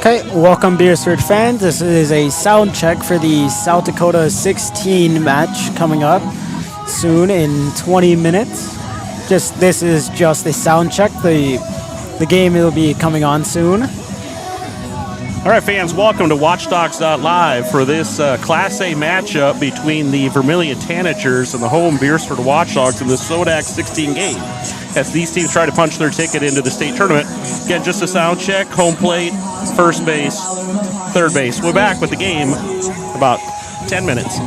Okay, welcome Beresford fans. This is a sound check for the South Dakota 16 match coming up soon in 20 minutes. This is just a sound check. The game will be coming on soon. All right, fans, welcome to Watchdogs.live for this Class A matchup between the Vermillion Tanagers and the home Beresford Watchdogs in the Sodak 16 game. As these teams try to punch their ticket into the state tournament. Again, just a sound check, home plate, first base, third base. We're back with the game about 10 minutes.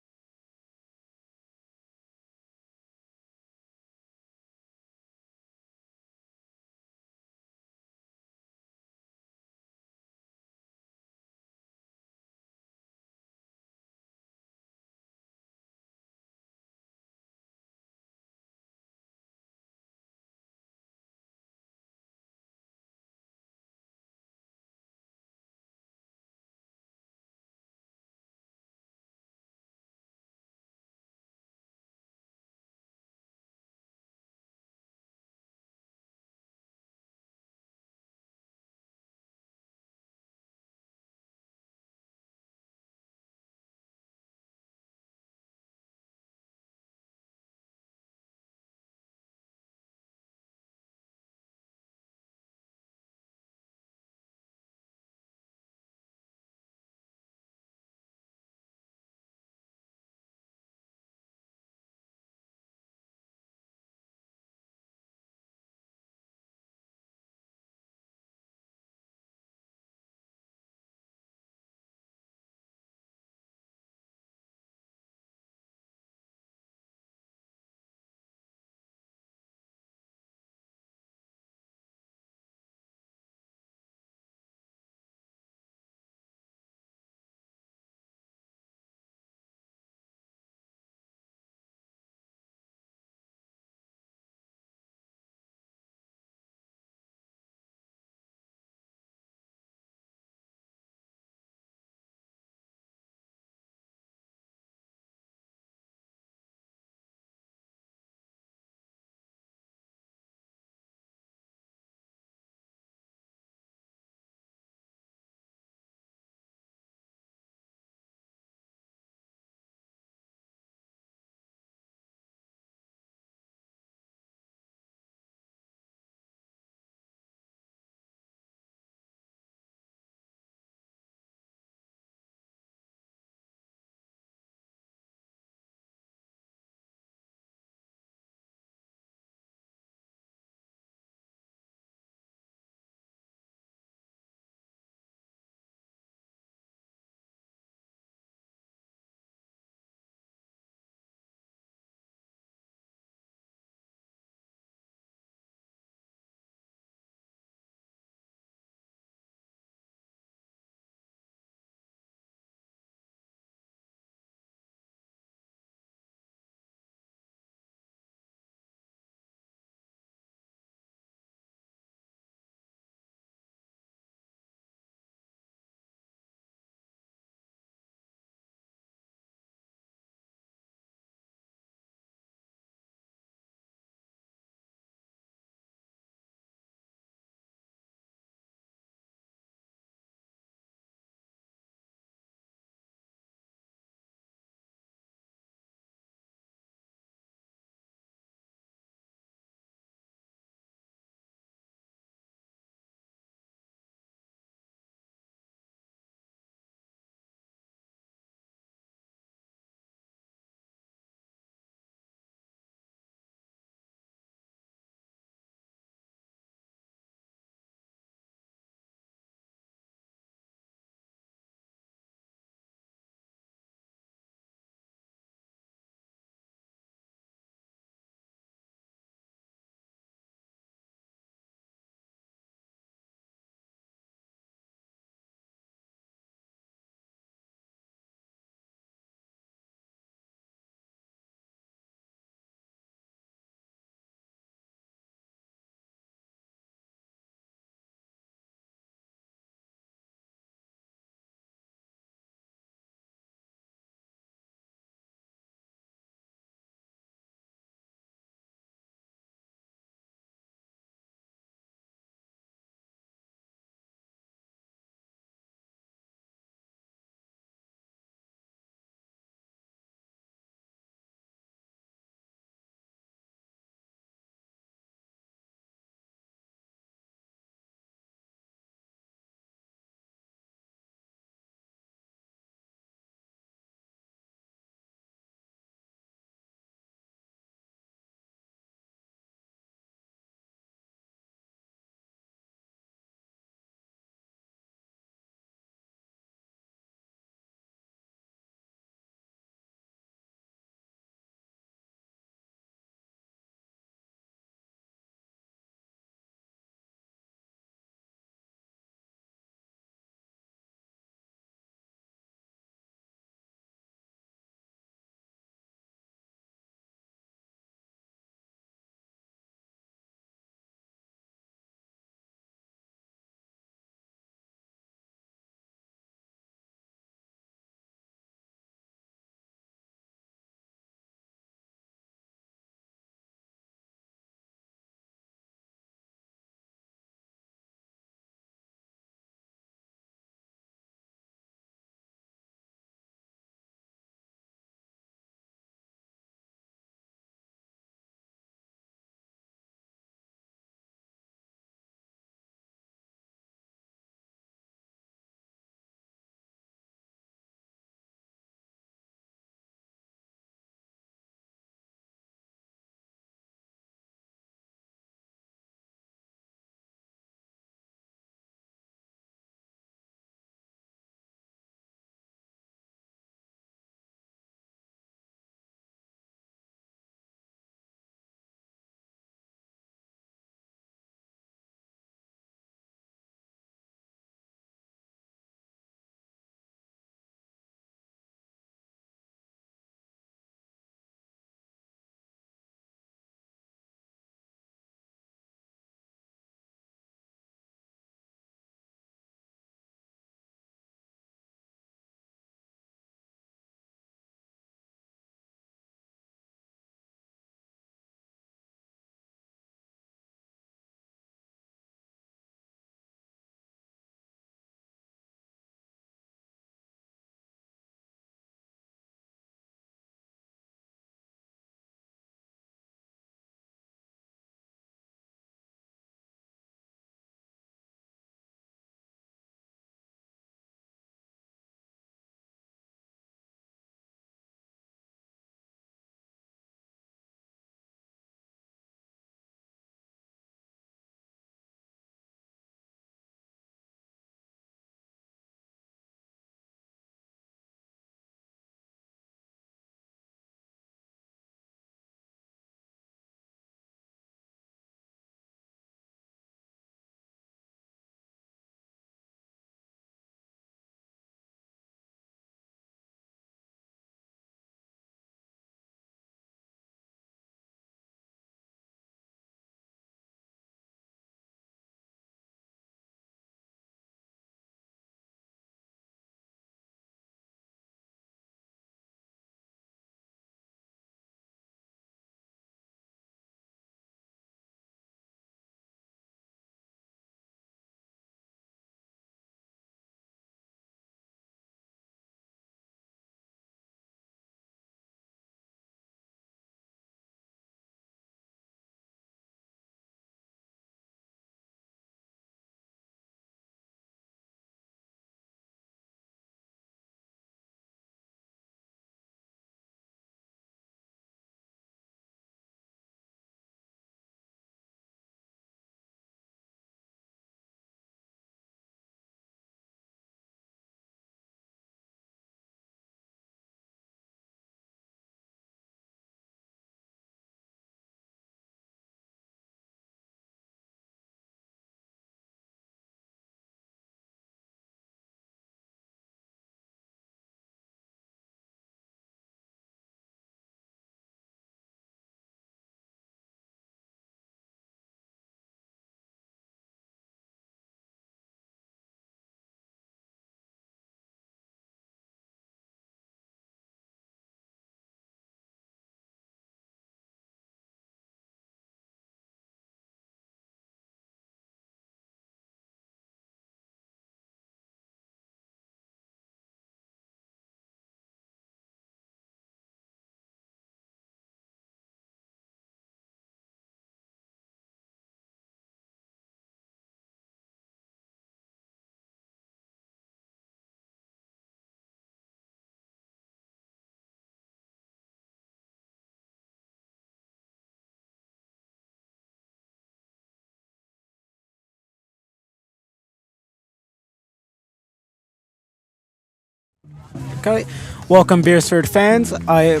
Okay, welcome Beresford fans. I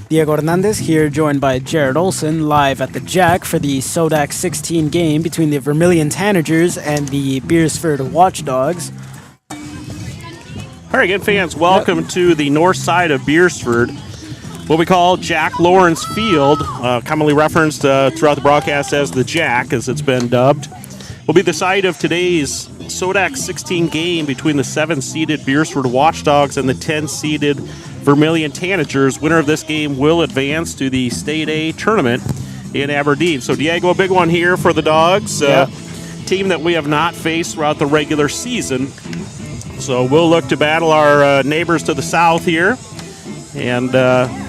Diego Hernandez here, joined by Jared Olson, live at the Jack for the Sodak 16 game between the Vermillion Tanagers and the Beresford Watchdogs. All right, again, fans, welcome to the north side of Beresford, what we call Jack Lawrence Field, commonly referenced throughout the broadcast as the Jack, as it's been dubbed. Will be the site of today's Sodak 16 game between the 7-seeded Beresford Watchdogs and the 10-seeded Vermillion Tanagers. Winner of this game will advance to the State A tournament in Aberdeen. So, Diego, a big one here for the Dogs, team that we have not faced throughout the regular season. So we'll look to battle our neighbors to the south here, and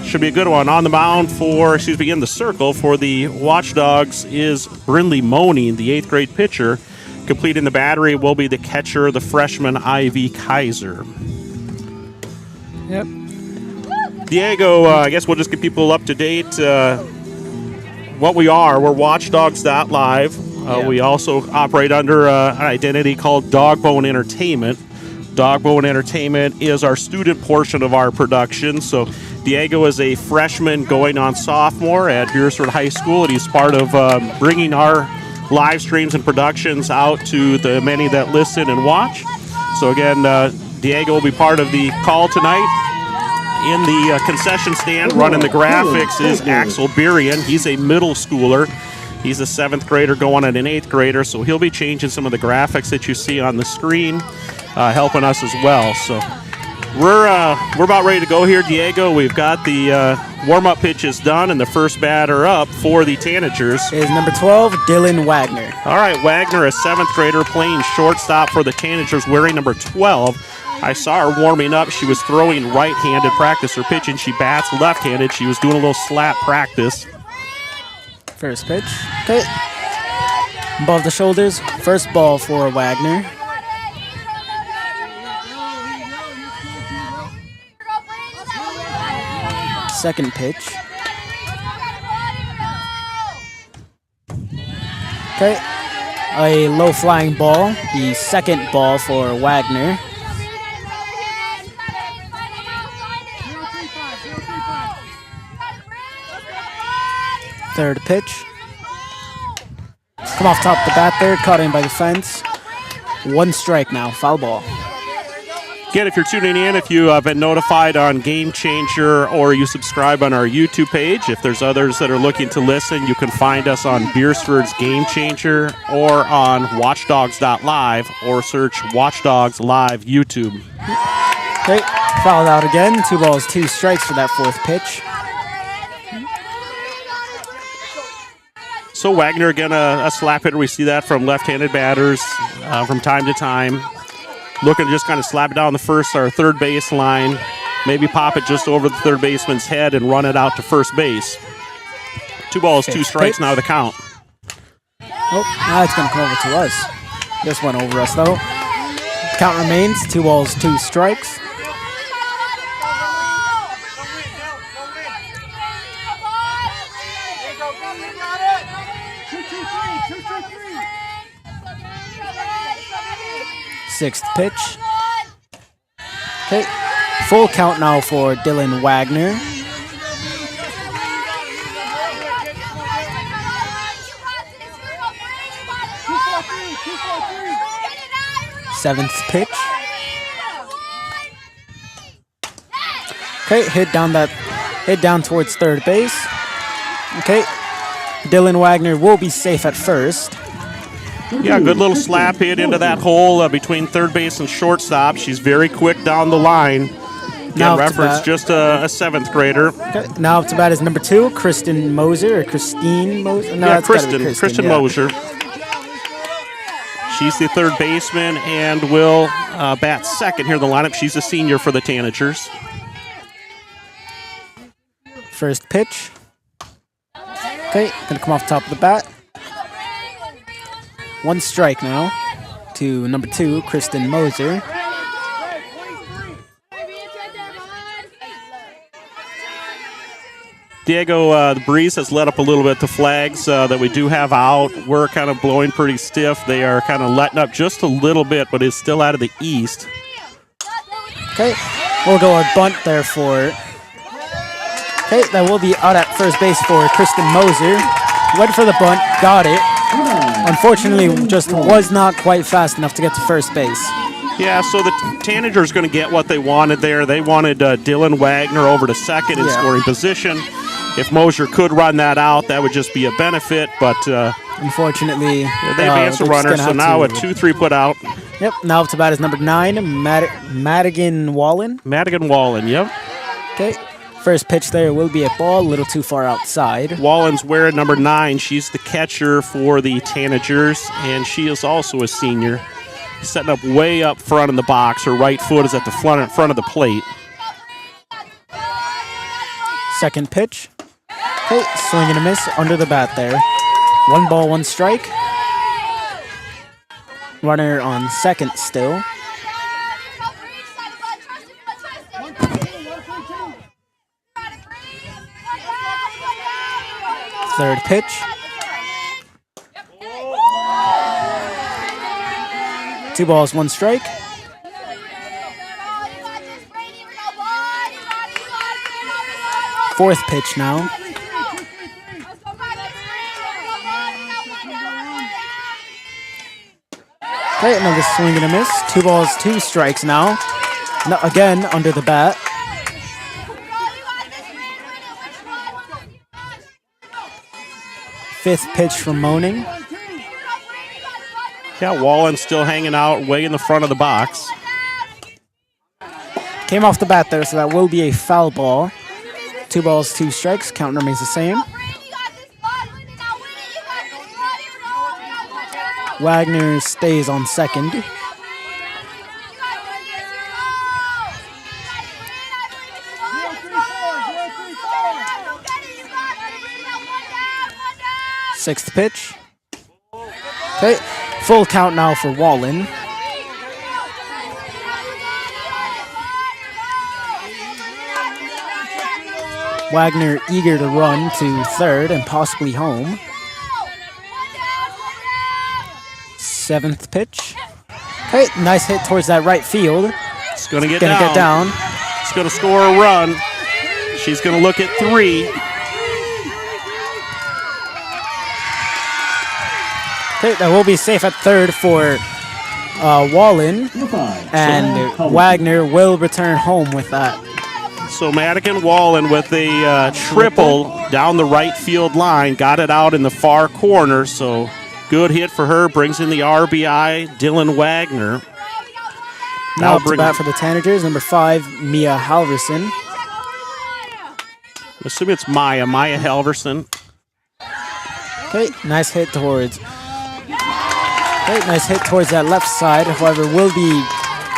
should be a good one. On the mound in the circle for the Watchdogs is Brindley Money, the 8th grade pitcher. Completing the battery will be the catcher, the freshman Ivy Kaiser. Yep. Diego, I guess we'll just get people up to date. What we are, we're Watchdogs.live. We also operate under an identity called Dogbone Entertainment. Dogbone Entertainment is our student portion of our production. So Diego is a freshman going on sophomore at Beresford High School, and he's part of bringing our live streams and productions out to the many that listen and watch. So again, Diego will be part of the call tonight. In the concession stand running the graphics is Axel Berian. He's a middle schooler. He's a 7th grader going at an 8th grader, so he'll be changing some of the graphics that you see on the screen, helping us as well. So we're about ready to go here, Diego. We've got the warm-up pitches done, and the first batter up for the Tanagers is number 12, Dylan Wagner. All right, Wagner, a 7th grader playing shortstop for the Tanagers, wearing number 12. I saw her warming up. She was throwing right-handed practice. Her pitching, she bats left-handed. She was doing a little slap practice. First pitch. Okay. Above the shoulders. First ball for Wagner. Second pitch. Okay. A low flying ball. The second ball for Wagner. Third pitch. Come off top of the bat there, caught in by the fence. 1 strike now, foul ball. Again, if you're tuning in, if you have been notified on Game Changer or you subscribe on our YouTube page, if there's others that are looking to listen, you can find us on Beresford's Game Changer or on Watchdogs.live or search Watchdogs Live YouTube. Okay, fouled out again. 2 balls, 2 strikes for that 4th pitch. So Wagner, again, a slap hitter. We see that from left-handed batters from time to time. Looking to just kind of slap it down the first or third base line. Maybe pop it just over the third baseman's head and run it out to first base. 2 balls, 2 strikes, now the count. Oh, now it's going to come over to us. This went over us, though. Count remains 2 balls, 2 strikes. Sixth pitch. Okay, full count now for Dylan Wagner. Seventh pitch. Okay, hit down towards third base. Okay, Dylan Wagner will be safe at first. Yeah, good little slap hit into that hole between third base and shortstop. She's very quick down the line. Again, reference just a 7th grader. Okay. Now up to bat is number 2, Kristen Moser, or Christine Moser? No, yeah, Kristen Moser. She's the third baseman and will bat second here in the lineup. She's a senior for the Tanagers. First pitch. Okay, gonna come off top of the bat. 1 strike now to number 2, Kristen Moser. Diego, the breeze has let up a little bit. The flags that we do have out, we're kind of blowing pretty stiff. They are kind of letting up just a little bit, but it's still out of the east. Okay, We'll go a bunt there for. Okay, that will be out at first base for Kristen Moser. Went for the bunt, got it. Unfortunately, just was not quite fast enough to get to first base. Yeah, so the Tanagers going to get what they wanted there. They wanted Dylan Wagner over to second in scoring position. If Mosier could run that out, that would just be a benefit, but unfortunately, they advanced a runner, so now a 2-3 put out. Yep, now up to bat is number 9, Madigan Wallen. Madigan Wallen, yep. Okay, first pitch there will be a ball, a little too far outside. Wallen's wearing number 9. She's the catcher for the Tanagers, and she is also a senior. Setting up way up front in the box. Her right foot is at the front of the plate. Second pitch. Okay, swing and a miss under the bat there. 1 ball, 1 strike. Runner on second still. Third pitch. 2 balls, 1 strike. Fourth pitch now. Okay, another swing and a miss. 2 balls, 2 strikes now. No, again, under the bat. Fifth pitch from Moaning. Yeah, Wallen still hanging out way in the front of the box. Came off the bat there, so that will be a foul ball. 2 balls, 2 strikes. Count remains the same. Wagner stays on second. Sixth pitch. Okay, full count now for Wallen. Wagner eager to run to third and possibly home. Seventh pitch. Okay, nice hit towards that right field. It's going to get down. It's going to score a run. She's going to look at 3. Okay, that will be safe at third for Wallen. And Wagner will return home with that. So Madigan Wallen with a triple down the right field line. Got it out in the far corner, so good hit for her. Brings in the RBI, Dylan Wagner. Now up to bat for the Tanagers, number 5, Mia Halverson. I assume it's Maya Halverson. Okay, nice hit towards. Okay, nice hit towards that left side. However, will be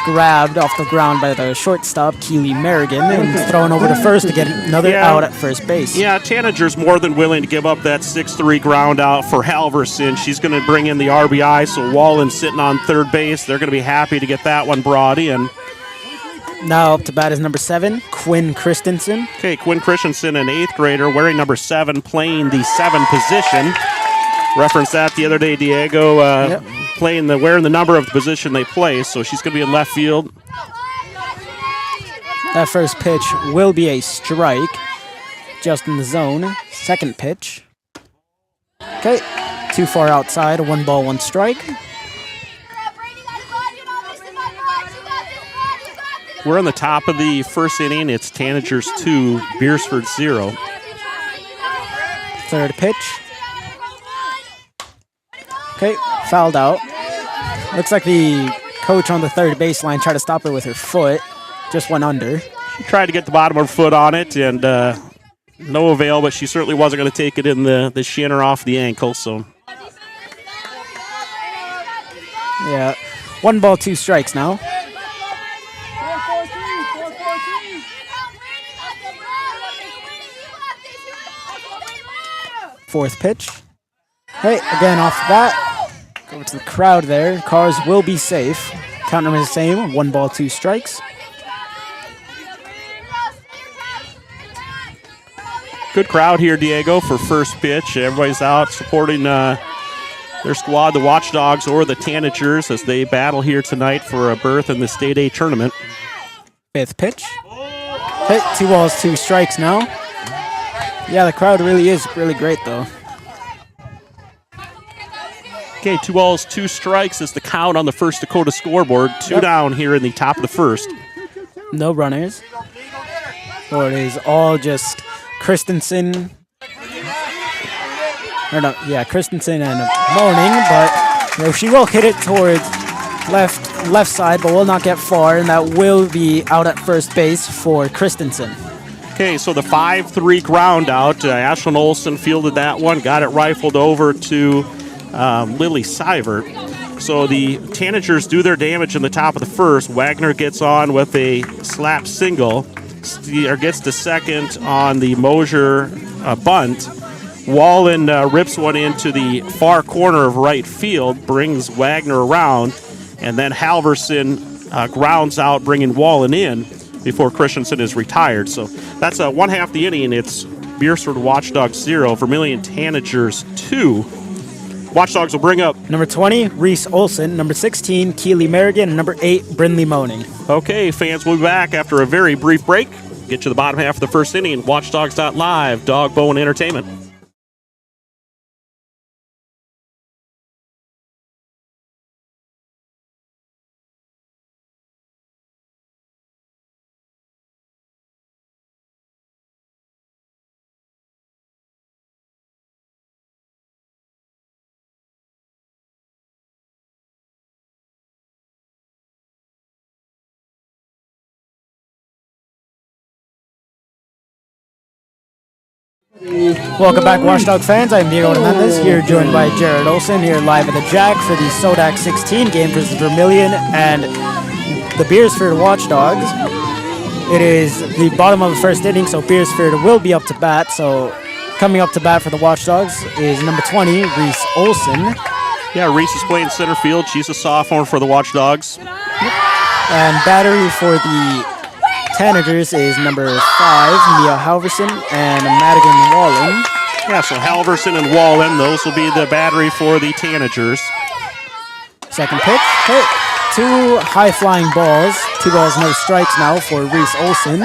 grabbed off the ground by the shortstop, Keely Merrigan, and thrown over to first to get another out at first base. Yeah, Tanager's more than willing to give up that 6-3 ground out for Halverson. She's going to bring in the RBI, so Wallen sitting on third base. They're going to be happy to get that one brought in. Now up to bat is number 7, Quinn Christensen. Okay, Quinn Christensen, an 8th grader, wearing number 7, playing the 7 position. Referenced that the other day, Diego, wearing the number of the position they play, so she's going to be in left field. That first pitch will be a strike, just in the zone. Second pitch. Okay, too far outside, 1 ball, 1 strike. We're on the top of the first inning. It's Tanagers 2, Beresford 0. Third pitch. Okay, fouled out. Looks like the coach on the third baseline tried to stop it with her foot. Just went under. She tried to get the bottom of her foot on it, and no avail, but she certainly wasn't going to take it in the shin or off the ankle. So, yeah, 1 ball, 2 strikes now. Fourth pitch. Hey, again off that. Go to the crowd there. Cars will be safe. Count them as the same. 1 ball, 2 strikes. Good crowd here, Diego, for first pitch. Everybody's out supporting their squad, the Watchdogs or the Tanagers, as they battle here tonight for a berth in the State A tournament. Fifth pitch. Hit 2 balls, 2 strikes now. Yeah, the crowd really is really great though. Okay, 2 balls, 2 strikes is the count on the First Dakota scoreboard. 2 down here in the top of the first. No runners. So it is all just Christensen. Or no, yeah, Christensen and Moaning, but you know, she will hit it towards left side, but will not get far, and that will be out at first base for Christensen. Okay, so the 5-3 ground out. Ashlyn Olsen fielded that one, got it rifled over to Lily Seivert. So the Tanagers do their damage in the top of the first. Wagner gets on with a slap single, gets to second on the Mosier bunt. Wallen rips one into the far corner of right field, brings Wagner around, and then Halverson grounds out, bringing Wallen in before Christensen is retired. So that's one half the inning. It's Beresford Watchdogs 0, Vermillion Tanagers 2. Watchdogs will bring up number 20, Reese Olson, number 16, Keely Merrigan, and number 8, Brindley Moaning. Okay, fans, we'll be back after a very brief break. Get to the bottom half of the first inning. Watchdogs.live, Dog Bone Entertainment. Welcome back, Watchdog fans. I'm Diego Hernandez, here joined by Jared Olson, here live at the Jack for the Sodak 16 game versus Vermillion and the Beresford Watchdogs. It is the bottom of the first inning, so Beresford will be up to bat. So coming up to bat for the Watchdogs is number 20, Reese Olson. Yeah, Reese is playing center field. She's a sophomore for the Watchdogs. And battery for the Tanagers is number 5, Mia Halverson, and Madigan Wallen. Yeah, so Halverson and Wallen, those will be the battery for the Tanagers. Second pitch. Hit. 2 high-flying balls. 2 balls, no strikes now for Reese Olson.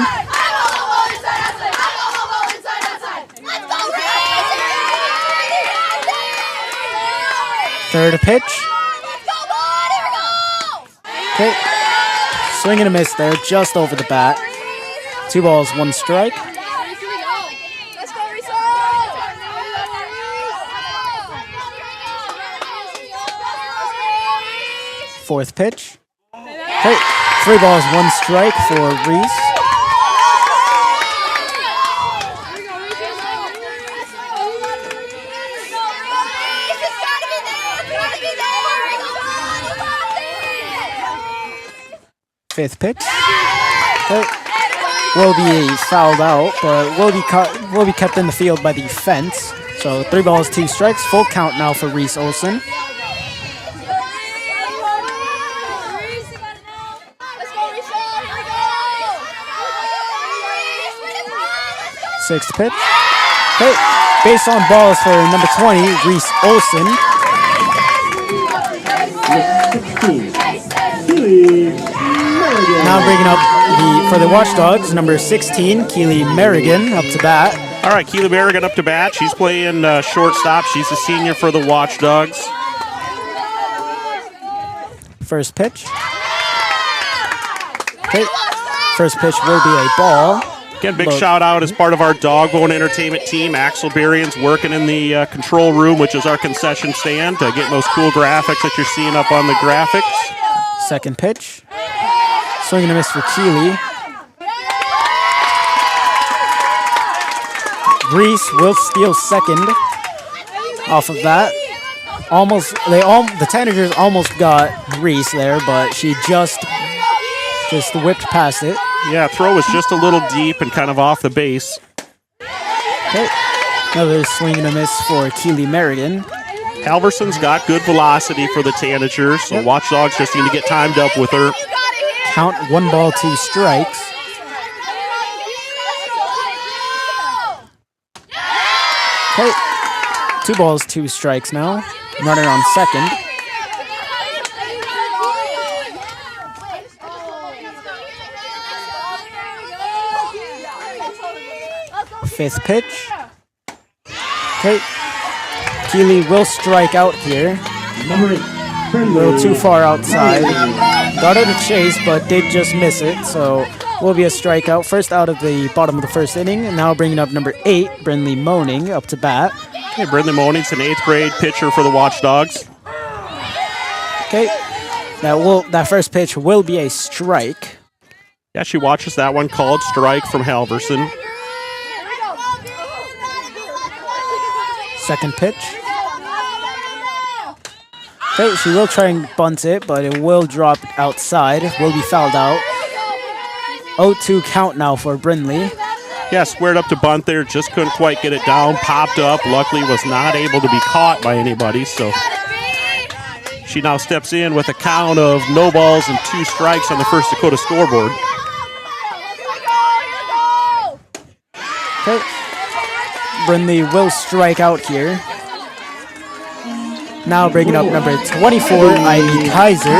Third pitch. Okay. Swing and a miss there, just over the bat. 2 balls, 1 strike. Fourth pitch. Hey, 3 balls, 1 strike for Reese. Fifth pitch. Will be fouled out, but will be kept in the field by the fence. So 3 balls, 2 strikes. Full count now for Reese Olson. Sixth pitch. Hey, base on balls for number 20, Reese Olson. Now bringing up for the Watchdogs, number 16, Keely Merrigan, up to bat. All right, Keely Merrigan up to bat. She's playing shortstop. She's a senior for the Watchdogs. First pitch. Okay. First pitch will be a ball. Again, big shout out as part of our Dog Bone Entertainment team. Axel Berrien's working in the control room, which is our concession stand, getting those cool graphics that you're seeing up on the graphics. Second pitch. Swing and a miss for Keely. Reese will steal second off of that. The Tanagers almost got Reese there, but she just whipped past it. Yeah, throw was just a little deep and kind of off the base. Okay. Another swing and a miss for Keely Merrigan. Halverson's got good velocity for the Tanagers, so Watchdogs just need to get timed up with her. Count 1 ball, 2 strikes. Okay. 2 balls, 2 strikes now. Runner on second. Fifth pitch. Okay. Keeley will strike out here. A little too far outside. Got her to chase, but did just miss it, so will be a strikeout. First out of the bottom of the first inning, and now bringing up number 8, Brindley Moaning, up to bat. Okay, Brindley Moaning's an 8th grade pitcher for the Watchdogs. Okay, that first pitch will be a strike. Yeah, she watches that one, called strike from Halverson. Second pitch. Okay, she will try and bunt it, but it will drop outside. Will be fouled out. 0-2 count now for Brindley. Yeah, squared up to bunt there, just couldn't quite get it down. Popped up, luckily was not able to be caught by anybody, so she now steps in with a count of no balls and 2 strikes on the First Dakota scoreboard. Okay, Brindley will strike out here. Now bringing up number 24, Ivy Kaiser,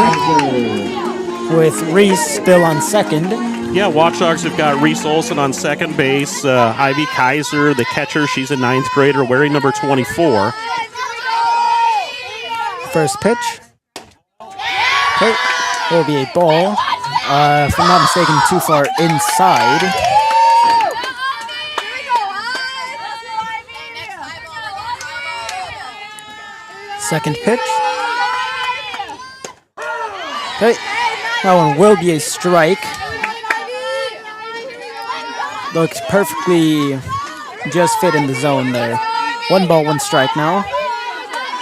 with Reese still on second. Yeah, Watchdogs have got Reese Olson on second base. Ivy Kaiser, the catcher, she's a 9th grader wearing number 24. First pitch. Okay, will be a ball. If I'm not mistaken, too far inside. Second pitch. Okay, that one will be a strike. Looks perfectly just fit in the zone there. 1 ball, 1 strike now.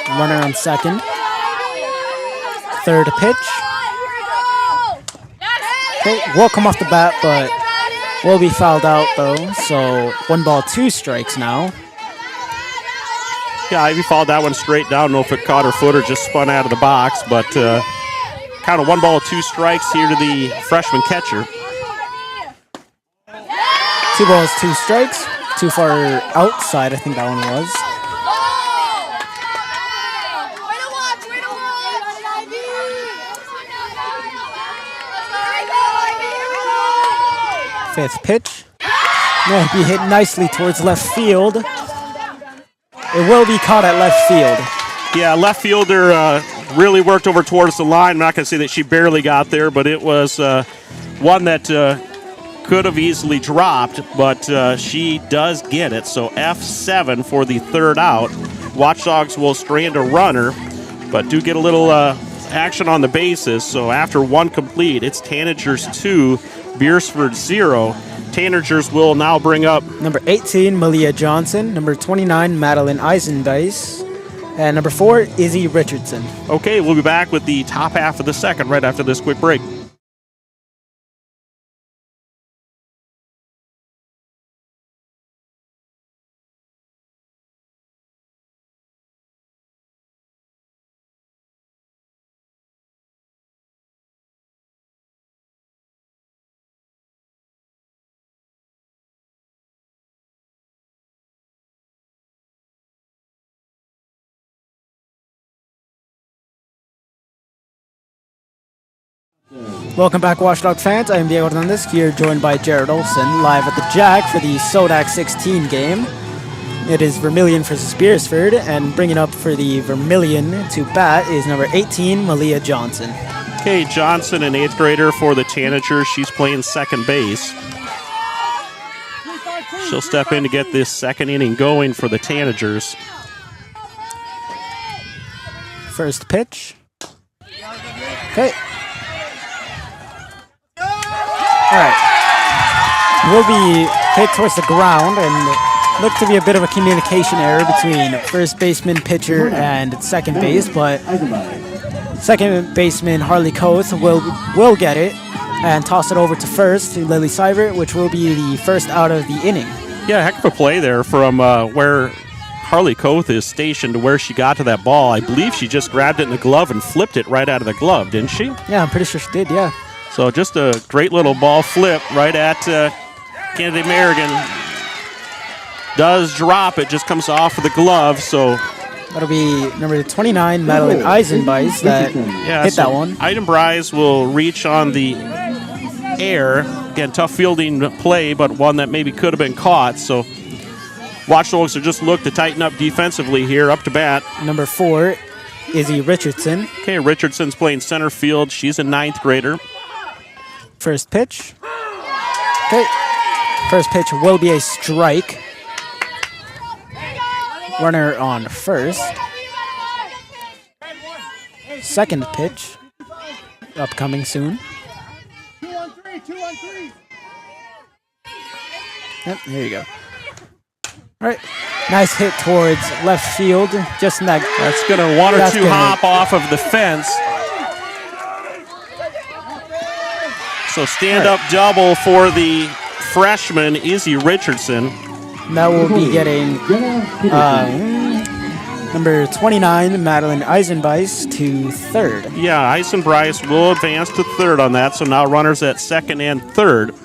Runner on second. Third pitch. Okay, will come off the bat, but will be fouled out though. So 1 ball, 2 strikes now. Yeah, Ivy fouled that one straight down. Don't know if it caught her foot or just spun out of the box, but count of 1 ball, 2 strikes here to the freshman catcher. 2 balls, 2 strikes. Too far outside, I think that one was. Fifth pitch. Will be hit nicely towards left field. It will be caught at left field. Yeah, left fielder really worked over towards the line. I'm not going to say that she barely got there, but it was one that could have easily dropped, but she does get it. So F7 for the 3rd out. Watchdogs will strand a runner, but do get a little action on the bases. So after 1 complete, it's Tanagers 2, Beresford 0. Tanagers will now bring up number 18, Malia Johnson. Number 29, Madeline Eisendice. And number 4, Izzy Richardson. Okay, we'll be back with the top half of the second right after this quick break. Welcome back, Watchdog fans. I am Diego Hernandez here, joined by Jared Olson, live at the Jack for the SODAC 16 game. It is Vermillion versus Beresford, and bringing up for the Vermillion to bat is number 18, Malia Johnson. Okay, Johnson, an 8th grader for the Tanagers. She's playing second base. She'll step in to get this second inning going for the Tanagers. First pitch. Okay. All right. Will be hit towards the ground and look to be a bit of a communication error between first baseman, pitcher, and second base, but second baseman Harley Koth will get it and toss it over to first to Lily Seibert, which will be the first out of the inning. Yeah, heck of a play there from where Harley Koth is stationed to where she got to that ball. I believe she just grabbed it in the glove and flipped it right out of the glove, didn't she? Yeah, I'm pretty sure she did, yeah. So just a great little ball flip right at Kennedy Merrigan. Does drop it, just comes off of the glove, so that'll be number 29, Madeline Eisenbice, that hit that one. Eisenbice will reach on the air. Again, tough fielding play, but one that maybe could have been caught. So Watchdogs are just look to tighten up defensively here, up to bat. Number 4, Izzy Richardson. Okay, Richardson's playing center field. She's a 9th grader. First pitch. Okay. First pitch will be a strike. Runner on first. Second pitch. Upcoming soon. 2-1-3. Yep, here you go. All right. Nice hit towards left field. Just in that. That's going to 1 or 2 hop off of the fence. So stand-up double for the freshman, Izzy Richardson. That will be getting number 29, Madeline Eisenbeis, to third. Yeah, Eisenbeis will advance to third on that, so now runners at second and third.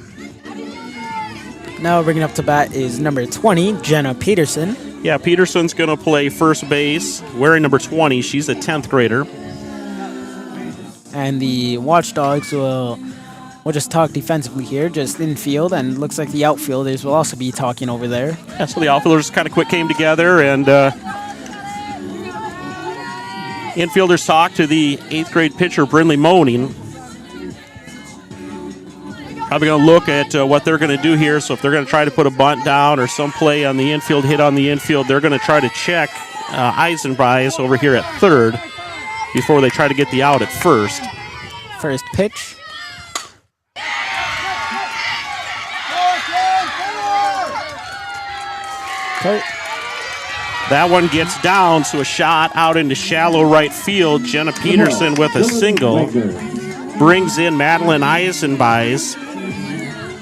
Now bringing up to bat is number 20, Jenna Peterson. Yeah, Peterson's going to play first base, wearing number 20. She's a 10th grader. And the Watchdogs will just talk defensively here, just infield, and looks like the outfielders will also be talking over there. Yeah, so the outfielders kind of quick came together, and infielders talked to the 8th grade pitcher, Brindley Moaning. Probably going to look at what they're going to do here. So if they're going to try to put a bunt down or some play on the infield, hit on the infield, they're going to try to check Eisenbeis over here at third before they try to get the out at first. First pitch. Okay. That one gets down, so a shot out into shallow right field. Jenna Peterson with a single brings in Madeline Eisenbeis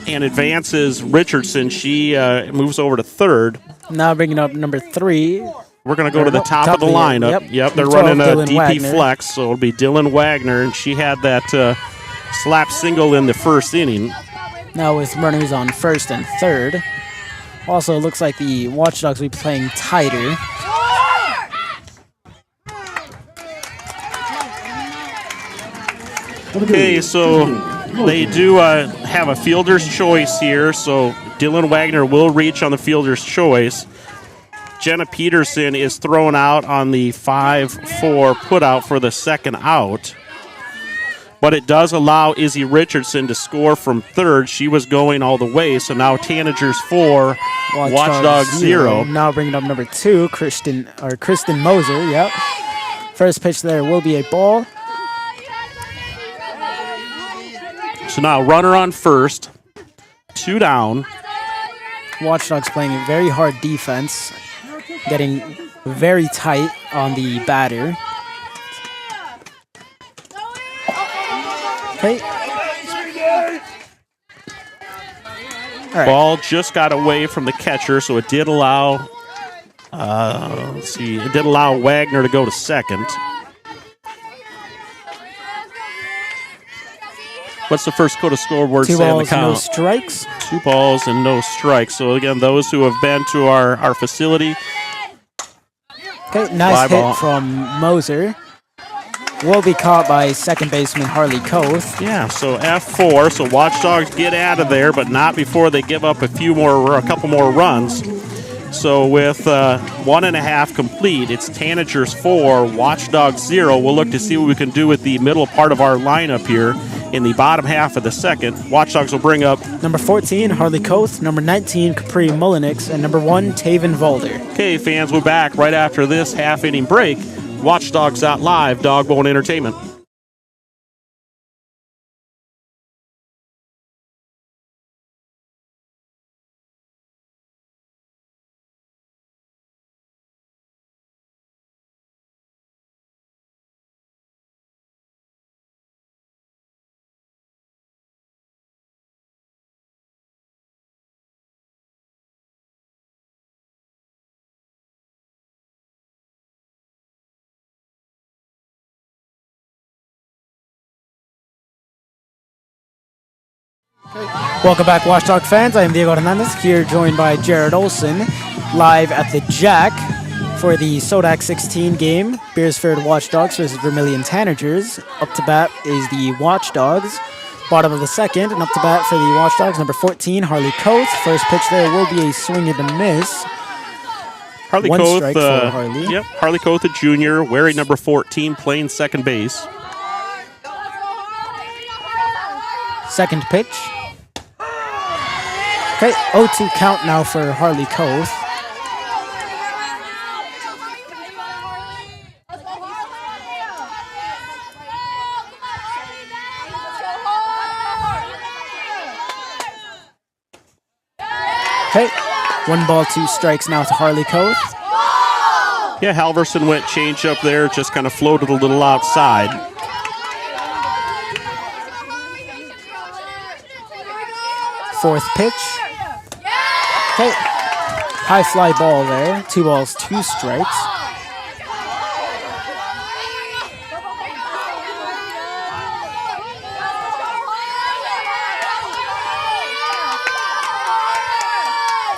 and advances Richardson. She moves over to third. Now bringing up number 3. We're going to go to the top of the lineup. Yep, they're running a DP Wagner. flex, so it'll be Dylan Wagner, and she had that slap single in the first inning. Now with runners on first and third. Also, looks like the Watchdogs will be playing tighter. Okay, so they do have a fielder's choice here, so Dylan Wagner will reach on the fielder's choice. Jenna Peterson is thrown out on the 5-4 putout for the second out. But it does allow Izzy Richardson to score from third. She was going all the way, so now Tanagers 4, Watchdogs 0. Now bringing up number 2, Kristen Moser. Yep. First pitch there will be a ball. So now runner on first, 2 down. Watchdogs playing a very hard defense, getting very tight on the batter. Okay. All right. Ball just got away from the catcher, so it did allow, it did allow Wagner to go to second. What's the first go to scoreboard say on the count? 2 balls, no strikes. 2 balls and no strikes. So again, those who have been to our facility. Okay, nice hit from Moser. Will be caught by second baseman Harley Koth. Yeah, so F4. So Watchdogs get out of there, but not before they give up a couple more runs. So with 1.5 complete, it's Tanagers 4, Watchdogs 0. We'll look to see what we can do with the middle part of our lineup here in the bottom half of the second. Watchdogs will bring up number 14, Harley Koth, number 19, Capri Mullenix, and number 1, Taven Valder. Okay, fans, we're back right after this half-inning break. Watchdogs.live, Dogbone Entertainment. Welcome back, Watchdog fans. I am Diego Hernandez, here joined by Jared Olson, live at the Jack for the Sodak 16 game. Beresford Watchdogs versus Vermillion Tanagers. Up to bat is the Watchdogs. Bottom of the second, and up to bat for the Watchdogs, number 14, Harley Koth. First pitch there will be a swing and a miss. Harley One Koth, strike for Harley. Yep, Harley Koth, a junior, wearing number 14, playing second base. Second pitch. Okay, 0-2 count now for Harley Koth. Okay, 1 ball, 2 strikes now to Harley Koth. Yeah, Halverson went change up there, just kind of floated a little outside. Fourth pitch. Okay, high fly ball there. 2 balls, 2 strikes.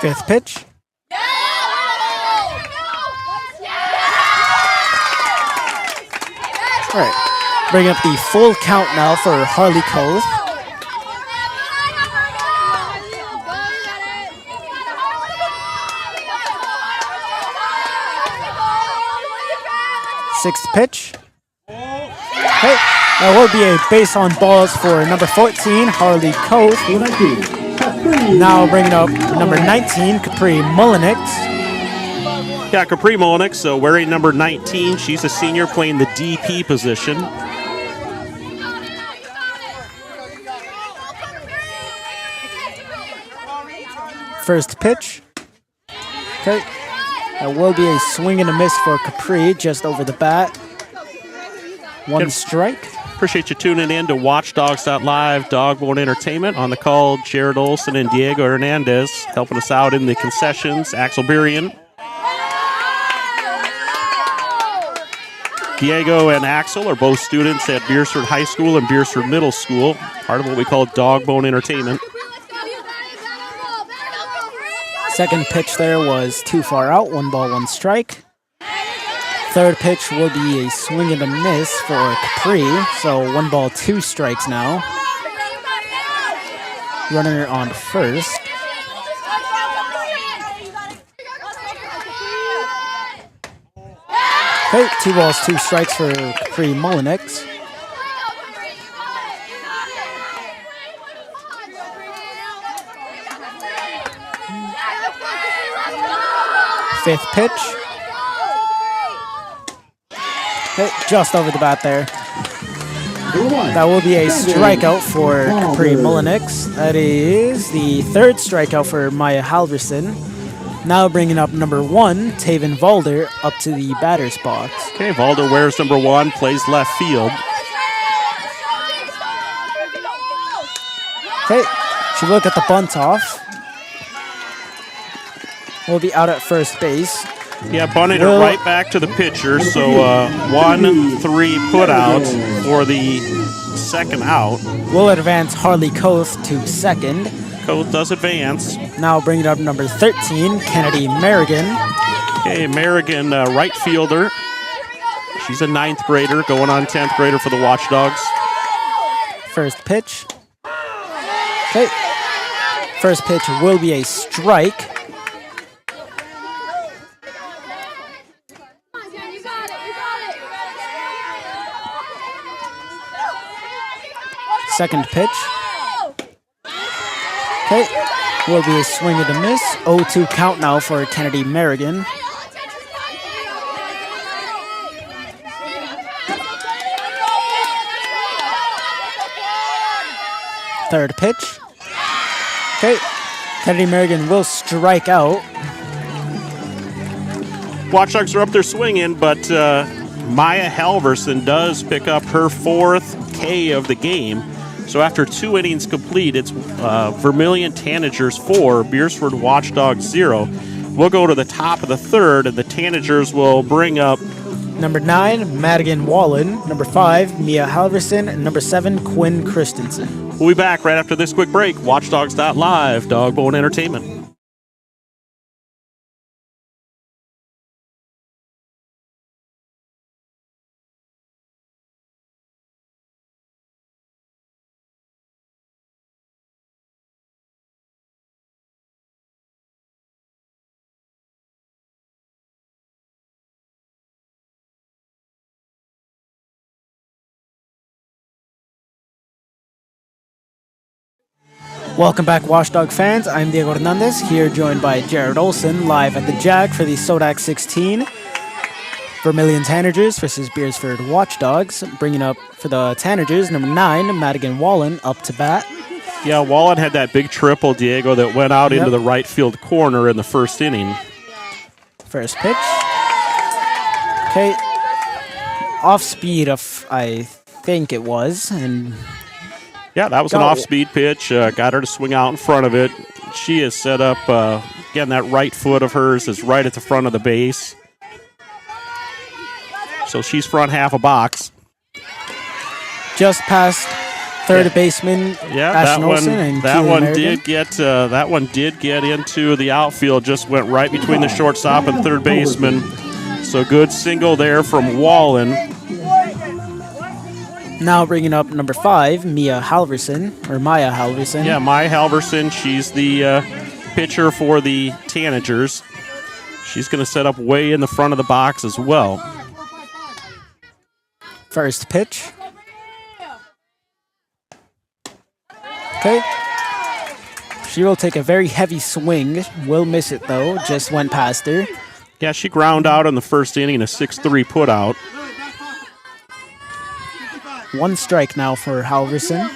Fifth pitch. All right, bring up the full count now for Harley Koth. Sixth pitch. Okay, that will be a base on balls for number 14, Harley Koth. Now bringing up number 19, Capri Mullenix. Yeah, Capri Mullenix, wearing number 19. She's a senior playing the DP position. First pitch. Okay. That will be a swing and a miss for Capri, just over the bat. 1 strike. Appreciate you tuning in to Watchdogs.live, Dogbone Entertainment. On the call, Jared Olson and Diego Hernandez helping us out in the concessions. Axel Burian. Diego and Axel are both students at Beresford High School and Beresford Middle School, part of what we call Dogbone Entertainment. Second pitch there was too far out, 1 ball, 1 strike. Third pitch will be a swing and a miss for Capri, so 1 ball, 2 strikes now. Runner on first. Okay, 2 balls, 2 strikes for Capri Mullenix. Fifth pitch. Okay, just over the bat there. That will be a strikeout for Capri Mullenix. That is the 3rd strikeout for Maya Halverson. Now bringing up number 1, Taven Valder, up to the batter's box. Okay, Valder wears number 1, plays left field. Okay, should look at the bunt off. Will be out at first base. Yeah, bunted it right back to the pitcher. So 1-3 put out for the second out. Will advance Harley Koth to second. Koth does advance. Now bringing up number 13, Kennedy Merrigan. Okay, Merrigan, right fielder. She's a 9th grader, going on 10th grader for the Watchdogs. First pitch. Okay. First pitch will be a strike. Second pitch. Okay, will be a swing and a miss. 0-2 count now for Kennedy Merrigan. Third pitch. Okay, Kennedy Merrigan will strike out. Watchdogs are up there swinging, but Maya Halverson does pick up her 4th K of the game. So after 2 innings complete, it's Vermillion Tanagers 4, Beresford Watchdogs 0. We'll go to the top of the 3rd, and the Tanagers will bring up number 9, Madigan Wallen. Number 5, Mia Halverson. And number 7, Quinn Christensen. We'll be back right after this quick break. Watchdogs.live, Dogbone Entertainment. Welcome back, Watchdog fans. I'm Diego Hernandez, here joined by Jared Olson, live at the Jack for the Sodak 16. Vermillion Tanagers versus Beresford Watchdogs. Bringing up for the Tanagers, number 9, Madigan Wallen, up to bat. Yeah, Wallen had that big triple, Diego, that went out into the right field corner in the first inning. First pitch. Okay. Off speed, I think it was. And yeah, that was an off-speed pitch. Got her to swing out in front of it. She is set up, again, that right foot of hers is right at the front of the base. So she's front half a box. Just past third baseman Ashton Olsen and that one did get into the outfield, just went right between the shortstop and third baseman. So good single there from Wallen. Now bringing up number 5, Maya Halverson. Yeah, Maya Halverson. She's the pitcher for the Tanagers. She's going to set up way in the front of the box as well. First pitch. Okay. She will take a very heavy swing. Will miss it, though. Just went past her. Yeah, she ground out in the first inning, a 6-3 putout. 1 strike now for Halverson.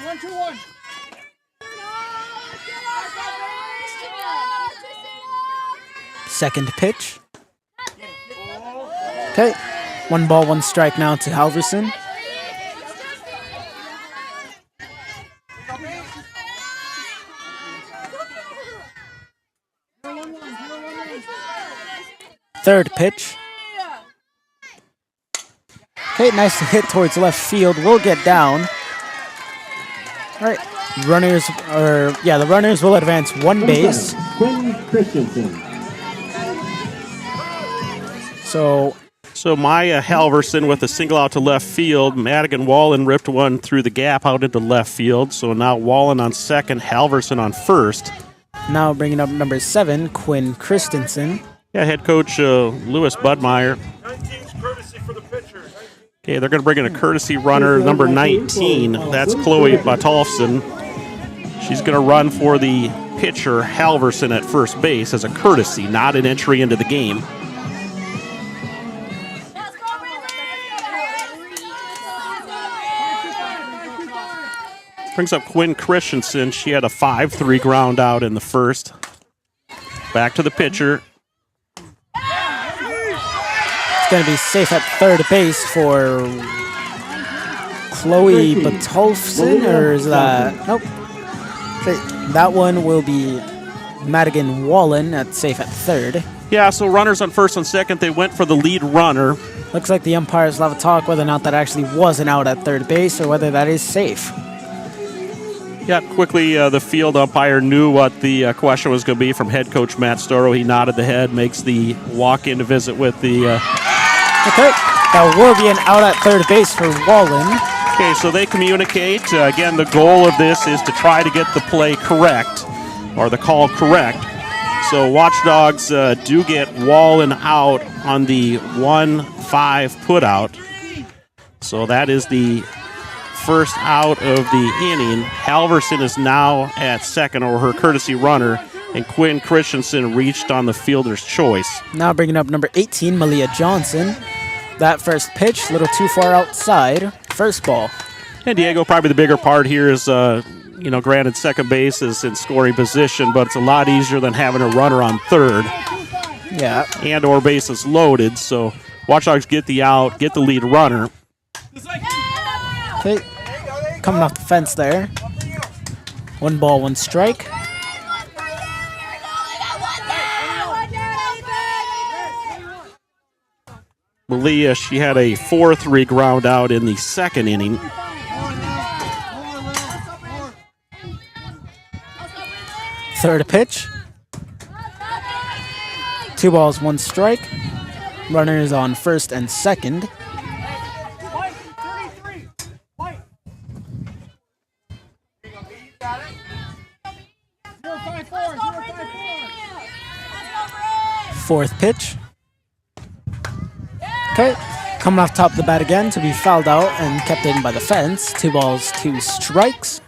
Second pitch. Okay. 1 ball, 1 strike now to Halverson. Third pitch. Okay, nice hit towards left field. Will get down. All right, the runners will advance 1 base. So Maya Halverson with a single out to left field. Madigan Wallen ripped one through the gap out into left field. So now Wallen on second, Halverson on first. Now bringing up number 7, Quinn Christensen. Yeah, head coach Louis Budmeyer. Okay, they're going to bring in a courtesy runner, number 19. That's Chloe Batolfson. She's going to run for the pitcher, Halverson, at first base as a courtesy, not an entry into the game. Brings up Quinn Christensen. She had a 5-3 ground out in the first. Back to the pitcher. Going to be safe at third base for Chloe Batolfson, or is that... Nope. That one will be Madigan Wallen at safe at third. Yeah, so runners on first and second, they went for the lead runner. Looks like the umpires will have a talk whether or not that actually was an out at third base or whether that is safe. Yeah, quickly the field umpire knew what the question was going to be from head coach Matt Storrow. He nodded the head, makes the walk-in to visit with the... Okay, that will be an out at third base for Wallen. Okay, so they communicate. Again, the goal of this is to try to get the play correct, or the call correct. So Watchdogs do get Wallen out on the 1-5 putout. So that is the first out of the inning. Halverson is now at second, or her courtesy runner, and Quinn Christensen reached on the fielder's choice. Now bringing up number 18, Malia Johnson. That first pitch, a little too far outside. First ball. And Diego, probably the bigger part here is, granted second base is in scoring position, but it's a lot easier than having a runner on third. Yeah. And or bases loaded, so Watchdogs get the out, get the lead runner. Okay, coming off the fence there. 1 ball, 1 strike. Malia, she had a 4-3 ground out in the second inning. Third pitch. 2 balls, 1 strike. Runners on first and second. Fourth pitch. Okay, coming off top of the bat again to be fouled out and kept in by the fence. 2 balls, 2 strikes.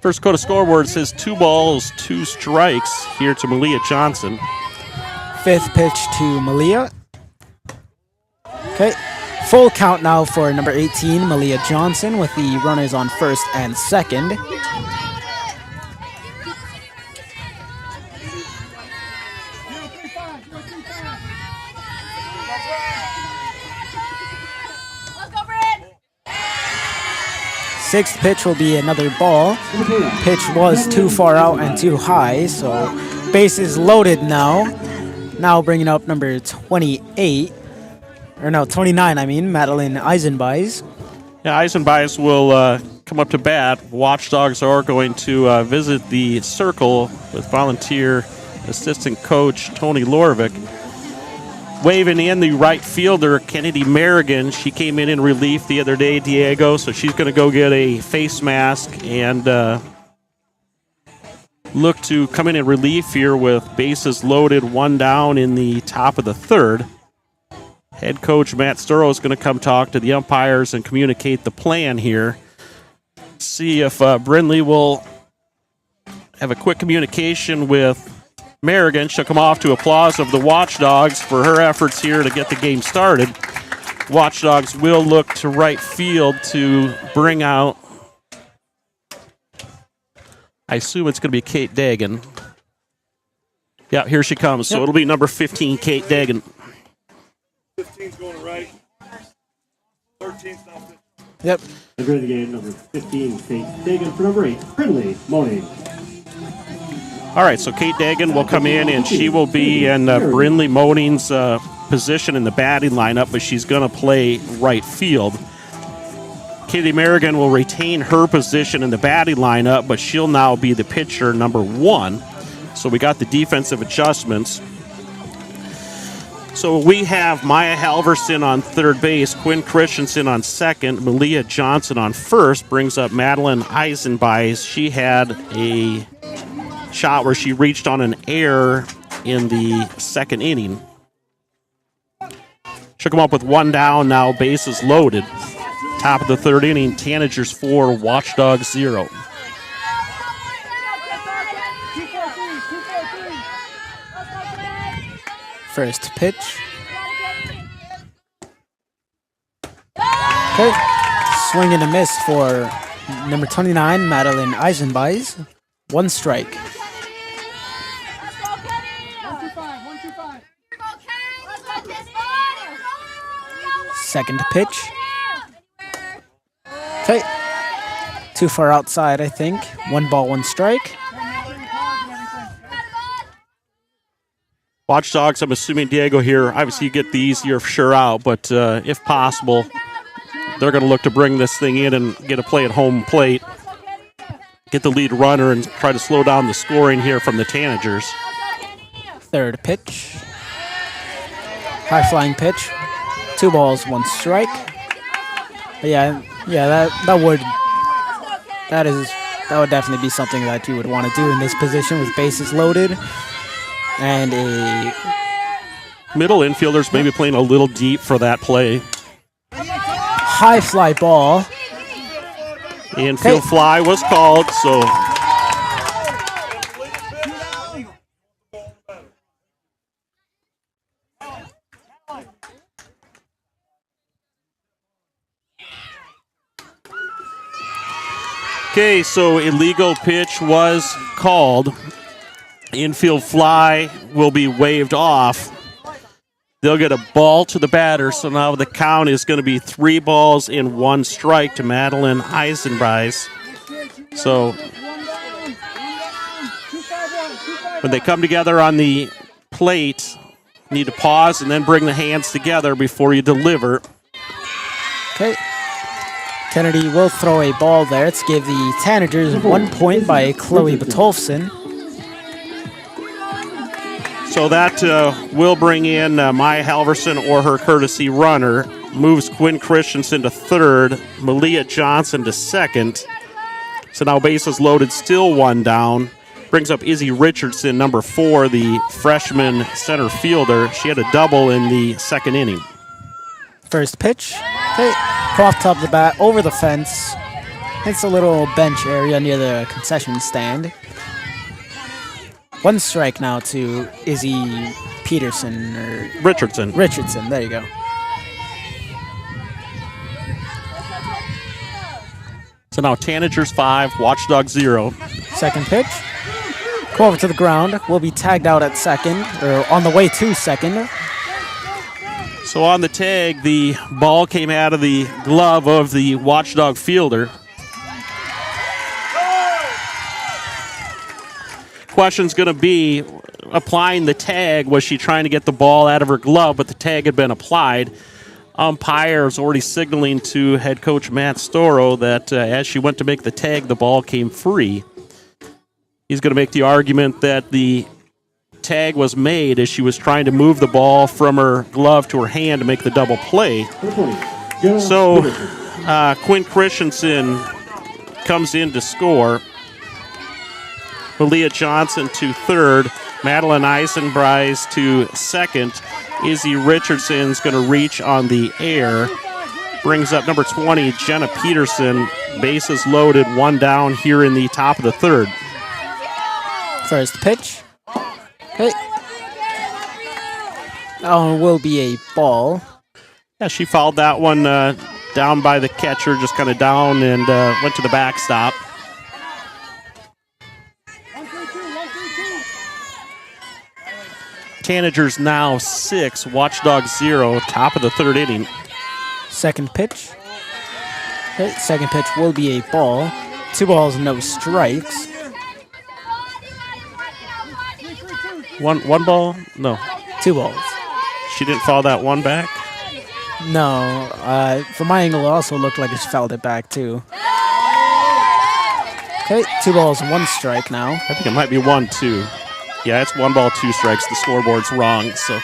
First Dakota scoreboard says 2 balls, 2 strikes here to Malia Johnson. Fifth pitch to Malia. Okay, full count now for number 18, Malia Johnson, with the runners on first and second. Sixth pitch will be another ball. Pitch was too far out and too high, so bases loaded now. Now bringing up number 29, I mean, Madeline Eisenbeis. Yeah, Eisenbeis will come up to bat. Watchdogs are going to visit the circle with volunteer assistant coach Tony Lorvik. Waving in the right fielder, Kennedy Merrigan. She came in relief the other day, Diego, so she's going to go get a face mask and look to come in relief here with bases loaded, 1 down in the top of the third. Head coach Matt Sturrow is going to come talk to the umpires and communicate the plan here. See if Brindley will have a quick communication with Merrigan. She'll come off to applause of the Watchdogs for her efforts here to get the game started. Watchdogs will look to right field to bring out, I assume it's going to be Kate Dagan. Yeah, here she comes. So it'll be number 15, Kate Dagan. 15's going right. 13's now 15. Yep. Entering the game, number 15, Kate Dagan. For number 8, Brindley Moaning. All right, so Kate Dagan will come in, and she will be in Brindley Moaning's position in the batting lineup, but she's going to play right field. Katie Merrigan will retain her position in the batting lineup, but she'll now be the pitcher, number 1. So we got the defensive adjustments. So we have Maya Halverson on third base, Quinn Christensen on second, Malia Johnson on first, brings up Madeline Eisenbeis. She had a shot where she reached on an error in the second inning. She'll come up with 1 down now, bases loaded. Top of the third inning, Tanagers 4, Watchdogs 0. First pitch. Okay, swing and a miss for number 29, Madeline Eisenbeis. 1 strike. Second pitch. Okay. Too far outside, I think. 1 ball, 1 strike. Watchdogs, I'm assuming, Diego, here, obviously you get the easier sure out, but if possible, they're going to look to bring this thing in and get a play at home plate, get the lead runner, and try to slow down the scoring here from the Tanagers. Third pitch. High flying pitch. 2 balls, 1 strike. But that would definitely be something that you would want to do in this position with bases loaded and a middle infielders maybe playing a little deep for that play. High fly ball. Infield fly was called, so okay, so illegal pitch was called. Infield fly will be waved off. They'll get a ball to the batter, so now the count is going to be 3 balls and 1 strike to Madeline Eisenbeis. So when they come together on the plate, need to pause and then bring the hands together before you deliver. Okay. Kennedy will throw a ball there to give the Tanagers 1 point by Chloe Batolfson. So that will bring in Maya Halverson or her courtesy runner. Moves Quinn Christensen to third, Malia Johnson to second. So now bases loaded, still 1 down. Brings up Izzy Richardson, number 4, the freshman center fielder. She had a double in the second inning. First pitch. Okay. Cross top of the bat, over the fence. It's a little bench area near the concession stand. 1 strike now to Izzy Peterson or Richardson. Richardson. There you go. So now Tanagers 5, Watchdog 0. Second pitch. Go over to the ground. Will be tagged out at second, or on the way to second. So on the tag, the ball came out of the glove of the Watchdog fielder. Question's going to be applying the tag. Was she trying to get the ball out of her glove, but the tag had been applied? Umpire is already signaling to head coach Matt Storo that as she went to make the tag, the ball came free. He's going to make the argument that the tag was made as she was trying to move the ball from her glove to her hand to make the double play. So Quinn Christensen comes in to score. Leah Johnson to third. Madeline Eisenbreis to second. Izzy Richardson's going to reach on the air. Brings up number 20, Jenna Peterson. Bases loaded, 1 down here in the top of the third. First pitch. Okay. Oh, will be a ball. Yeah, she fouled that one down by the catcher, just kind of down and went to the backstop. Tanagers now 6, Watchdog 0, top of the third inning. Second pitch. Okay, second pitch will be a ball. 2 balls, no strikes. One ball? No. 2 balls. She didn't foul that one back? No. From my angle, it also looked like she fouled it back, too. Okay, 2 balls, 1 strike now. I think it might be 1-2. Yeah, it's 1 ball, 2 strikes. The scoreboard's wrong, so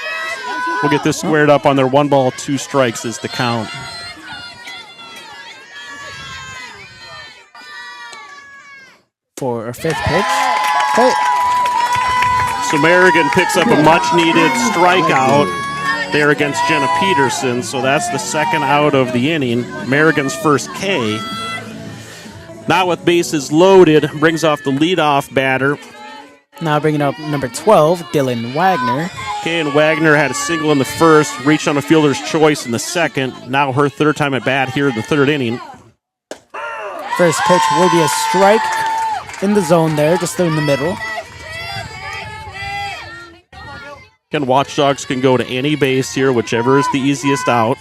we'll get this squared up on their 1 ball, 2 strikes is the count. For a 5th pitch. Okay. So Merrigan picks up a much-needed strikeout there against Jenna Peterson, so that's the 2nd out of the inning. Merrigan's first K. Now with bases loaded, brings off the leadoff batter. Now bringing up number 12, Dylan Wagner. Kay and Wagner had a single in the first, reached on a fielder's choice in the second. Now her 3rd time at bat here in the 3rd inning. First pitch will be a strike in the zone there, just in the middle. Again, Watchdogs can go to any base here, whichever is the easiest out.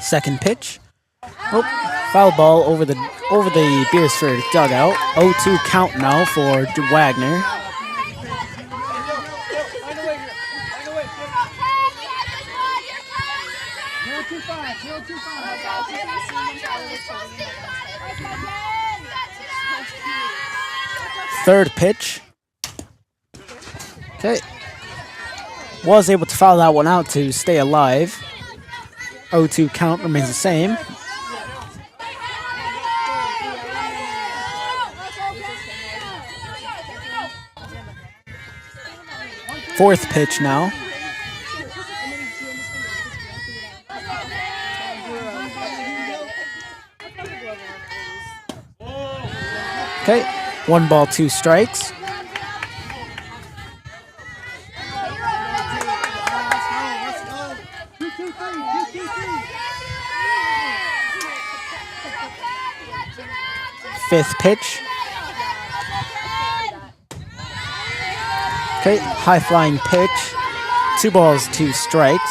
Second pitch. Oh, foul ball over the Beresford dugout. 0-2 count now for Wagner. Third pitch. Okay. Was able to foul that one out to stay alive. 0-2 count remains the same. Fourth pitch now. Okay, 1 ball, 2 strikes. Fifth pitch. Okay, high flying pitch. 2 balls, 2 strikes.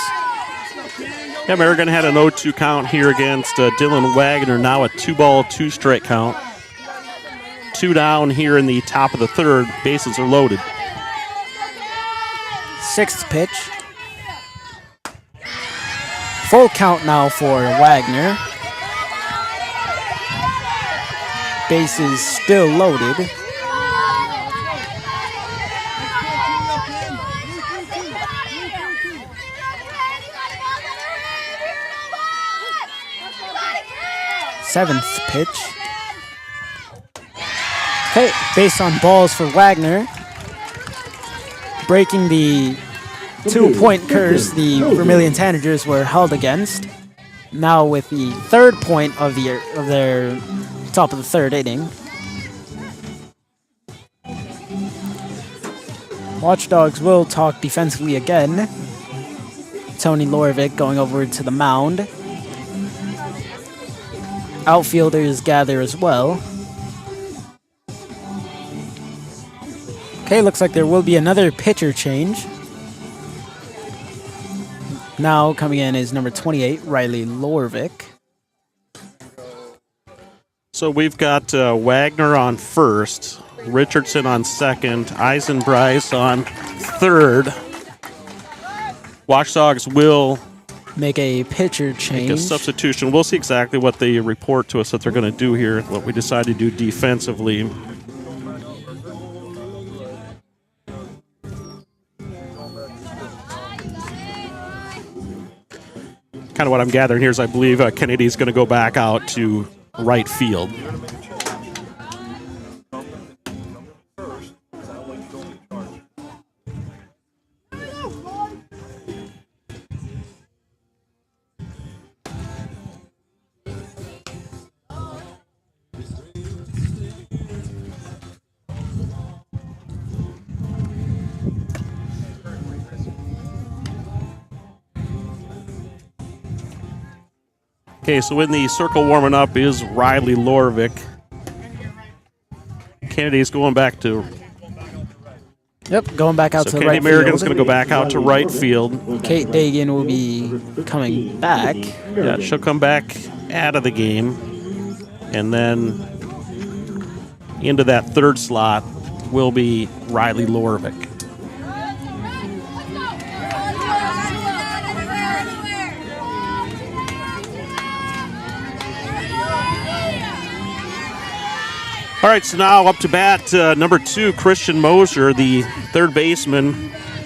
Yeah, Merrigan had an 0-2 count here against Dylan Wagner. Now a 2 ball, 2 strike count. 2 down here in the top of the third. Bases are loaded. Sixth pitch. Full count now for Wagner. Bases still loaded. Seventh pitch. Okay, base on balls for Wagner. Breaking the 2-point curse the Vermillion Tanagers were held against. Now with the 3rd point of their top of the 3rd inning. Watchdogs will talk defensively again. Tony Lorvik going over to the mound. Outfielders gather as well. Okay, looks like there will be another pitcher change. Now coming in is number 28, Riley Lorvik. So we've got Wagner on first, Richardson on second, Eisenbryce on third. Watchdogs will make a pitcher change. Make a substitution. We'll see exactly what they report to us that they're going to do here, what we decide to do defensively. Kind of what I'm gathering here is I believe Kennedy's going to go back out to right field. Okay, so in the circle warming up is Riley Lorvik. Kennedy's going back to... Yep, going back out to the right field. Kennedy Merrigan's going to go back out to right field. Kate Dagan will be coming back. Yeah, she'll come back out of the game. And then into that 3rd slot will be Riley Lorvik. All right, so now up to bat, number 2, Christian Moser, the 3rd baseman.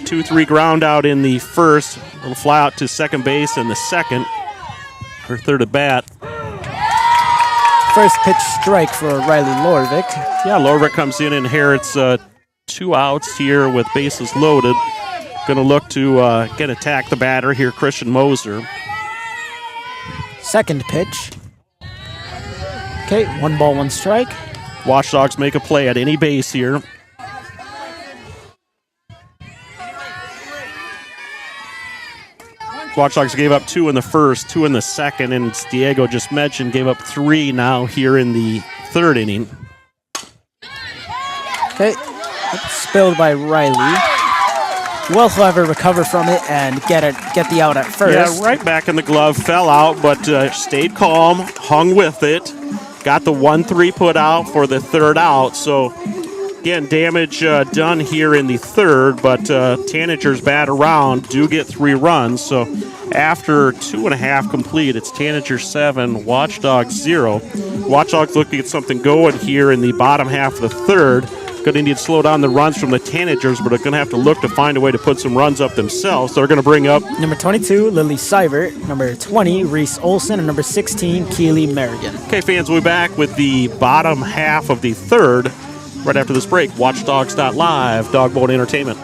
2-3 ground out in the 1st. Little fly out to second base in the 2nd. Her 3rd at bat. First pitch strike for Riley Lorvik. Yeah, Lorvik comes in and inherits 2 outs here with bases loaded. Going to look to attack the batter here, Christian Moser. Second pitch. Okay, 1 ball, 1 strike. Watchdogs make a play at any base here. Watchdogs gave up 2 in the 1st, 2 in the 2nd, and as Diego just mentioned, gave up 3 now here in the 3rd inning. Okay, spilled by Riley. Will, however, recover from it and get the out at first. Yeah, right back in the glove, fell out, but stayed calm, hung with it. Got the 1-3 put out for the 3rd out. So, again, damage done here in the 3rd, but Tanagers bat around, do get 3 runs. So, after 2.5 complete, it's Tanagers 7, Watchdogs 0. Watchdogs looking at something going here in the bottom half of the 3rd. Going to need to slow down the runs from the Tanagers, but they're going to have to look to find a way to put some runs up themselves. So they're going to bring up number 22, Lily Seibert, number 20, Reese Olson, and number 16, Keely Merrigan. Okay, fans, we'll be back with the bottom half of the 3rd right after this break. Watchdogs.live, Dogboat Entertainment.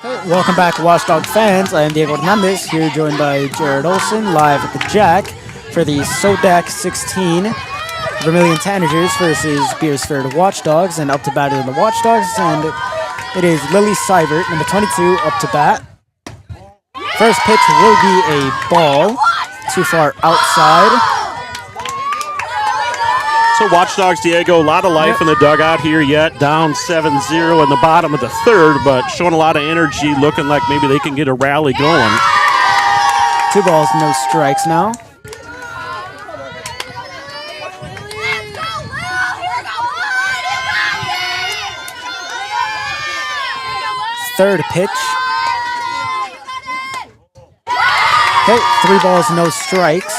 Hey, welcome back, Watchdog fans. I am Diego Hernandez, here joined by Jared Olson, live at the Jack for the SODAC 16 Vermillion Tanagers versus Beresford Watchdogs, and up to bat are the Watchdogs, and it is Lily Seibert, number 22, up to bat. First pitch will be a ball, too far outside. So Watchdogs, Diego, a lot of life in the dugout here yet. Down 7-0 in the bottom of the 3rd, but showing a lot of energy, looking like maybe they can get a rally going. 2 balls, no strikes now. Third pitch. Okay, 3 balls, no strikes.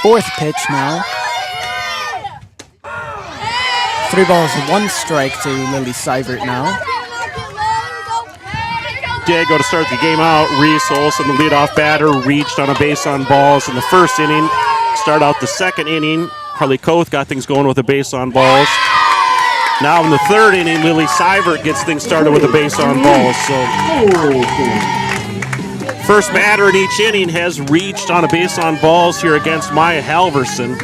fourth pitch now. 3 balls, 1 strike to Lily Seibert now. Diego to start the game out. Reese Olson, the leadoff batter, reached on a base on balls in the first inning. Start out the second inning. Harley Koth got things going with a base on balls. Now in the third inning, Lily Seibert gets things started with a base on balls. So first batter in each inning has reached on a base on balls here against Maya Halverson.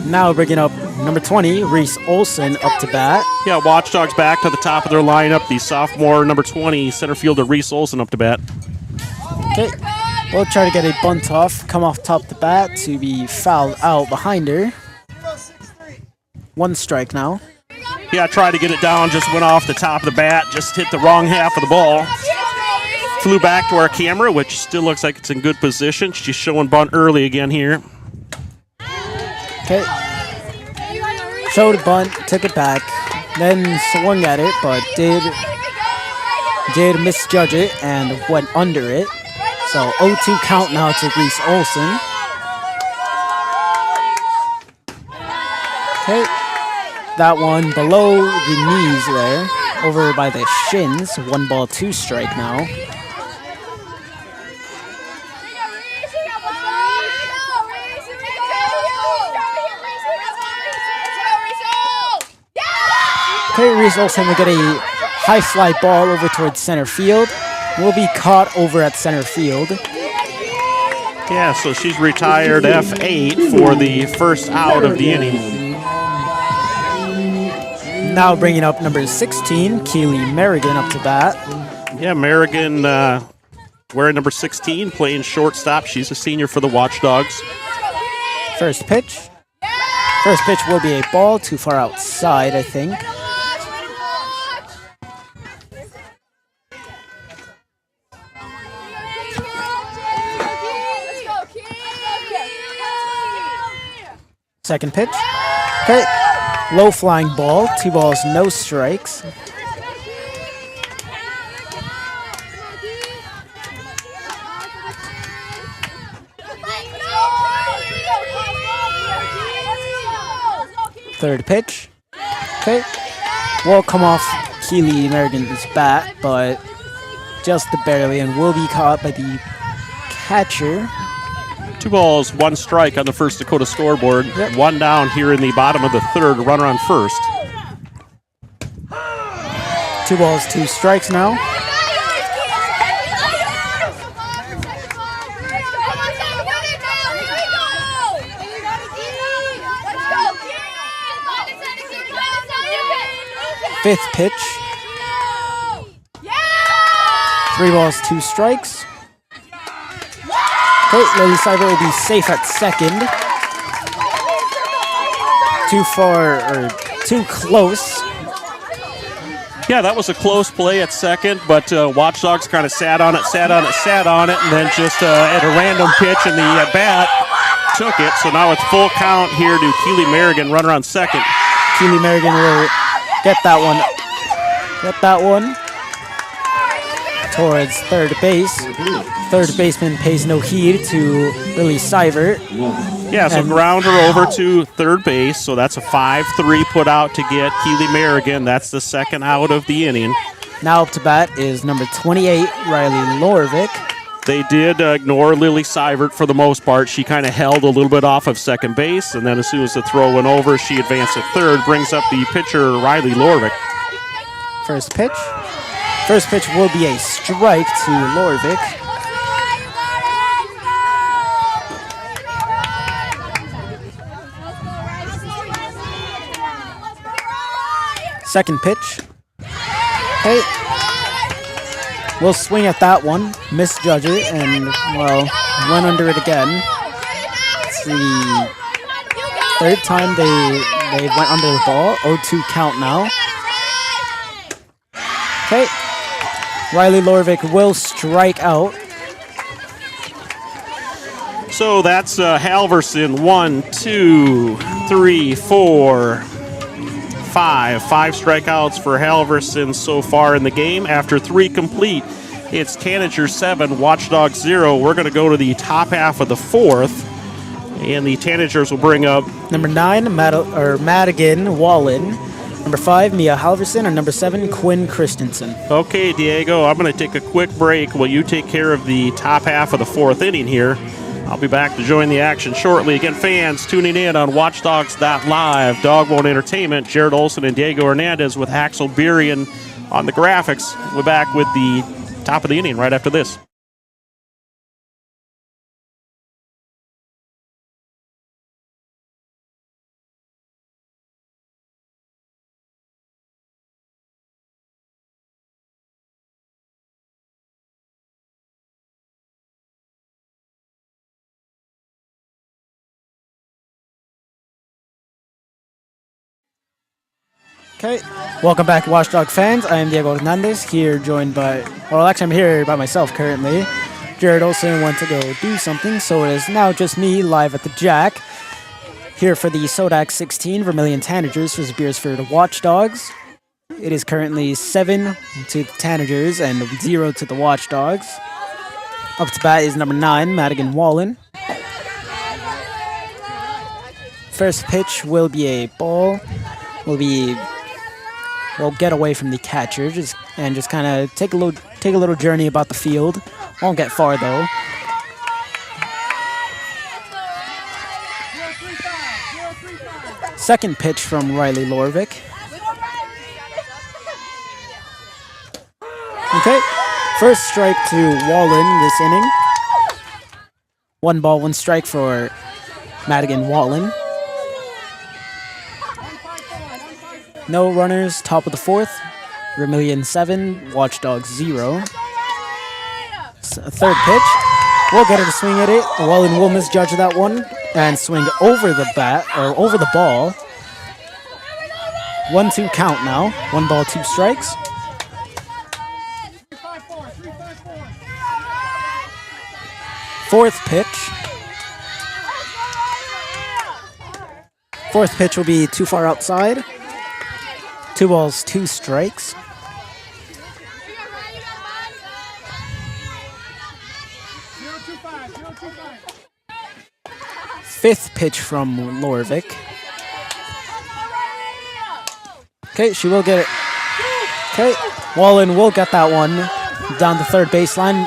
Now bringing up number 20, Reese Olson up to bat. Yeah, Watchdogs back to the top of their lineup. The sophomore number 20 center fielder Reese Olson up to bat. Okay, we'll try to get a bunt off, come off top of the bat to be fouled out behind her. 1 strike now. Yeah, tried to get it down, just went off the top of the bat, just hit the wrong half of the ball. Flew back to our camera, which still looks like it's in good position. She's showing bunt early again here. Okay. Showed a bunt, took it back, then swung at it, but did misjudge it and went under it. So 0-2 count now to Reese Olson. Okay. That one below the knees there, over by the shins. 1 ball, 2 strike now. Okay, Reese Olson will get a high fly ball over towards center field. Will be caught over at center field. Yeah, so she's retired F8 for the first out of the inning. Now bringing up number 16, Keely Merrigan up to bat. Yeah, Merrigan wearing number 16, playing shortstop. She's a senior for the Watchdogs. First pitch. First pitch will be a ball, too far outside, I think. Second pitch. Okay. Low flying ball. 2 balls, no strikes. Third pitch. Okay. Will come off Keely Merrigan's bat, but just barely, and will be caught by the catcher. 2 balls, 1 strike on the First Dakota scoreboard. Yep. 1 down here in the bottom of the third, runner on first. 2 balls, 2 strikes now. Fifth pitch. 3 balls, 2 strikes. Okay, Lily Seibert will be safe at second. Too far, or too close. Yeah, that was a close play at second, but Watchdogs kind of sat on it, and then just at a random pitch in the bat, took it. So now it's full count here to Keely Merrigan, runner on second. Keely Merrigan will get that one. Towards third base. Third baseman pays no heed to Lily Seibert. Yeah, so ground her over to third base. So that's a 5-3 put out to get Keely Merrigan. That's the second out of the inning. Now up to bat is number 28, Riley Lorvik. They did ignore Lily Seibert for the most part. She kind of held a little bit off of second base, and then as soon as the throw went over, she advanced to third, brings up the pitcher, Riley Lorvik. First pitch. First pitch will be a strike to Lorvik. Second pitch. Okay. We'll swing at that one, misjudge it, and, well, run under it again. It's the third time they went under the ball. 0-2 count now. Okay. Riley Lorvik will strike out. So that's Halverson. 1, 2, 3, 4, 5. 5 strikeouts for Halverson so far in the game. After 3 complete, it's Tanager 7, Watchdog 0. We're going to go to the top half of the fourth. And the Tanagers will bring up Number 9, Madigan Wallen. Number 5, Mia Halverson. And number 7, Quinn Christensen. Okay, Diego, I'm going to take a quick break while you take care of the top half of the 4th inning here. I'll be back to join the action shortly. Again, fans tuning in on watchdogs.live, Dogbone Entertainment, Jared Olson and Diego Hernandez with Axel Burian on the graphics. We're back with the top of the inning right after this. Okay, welcome back, Watchdog fans. I am Diego Hernandez, here joined by, well, actually I'm here by myself currently. Jared Olson went to go do something, so it is now just me live at the Jack, here for the Sodak 16 Vermillion Tanagers versus Beresford Watchdogs. It is currently 7 to the Tanagers and 0 to the Watchdogs. Up to bat is number 9, Madigan Wallen. First pitch will be a ball. We'll get away from the catcher and just kind of take a little journey about the field. Won't get far though. Second pitch from Riley Lorvik. Okay, first strike to Wallen this inning. 1 ball, 1 strike for Madigan Wallen. No runners, top of the 4th. Vermillion 7, Watchdogs 0. Third pitch. We'll get her to swing at it. Wallen will misjudge that one and swing over the bat, or over the ball. 1-2 count now. 1 ball, 2 strikes. Fourth pitch. Fourth pitch will be too far outside. 2 balls, 2 strikes. Fifth pitch from Lorvik. Okay, she will get it. Okay, Wallen will get that one down the third baseline.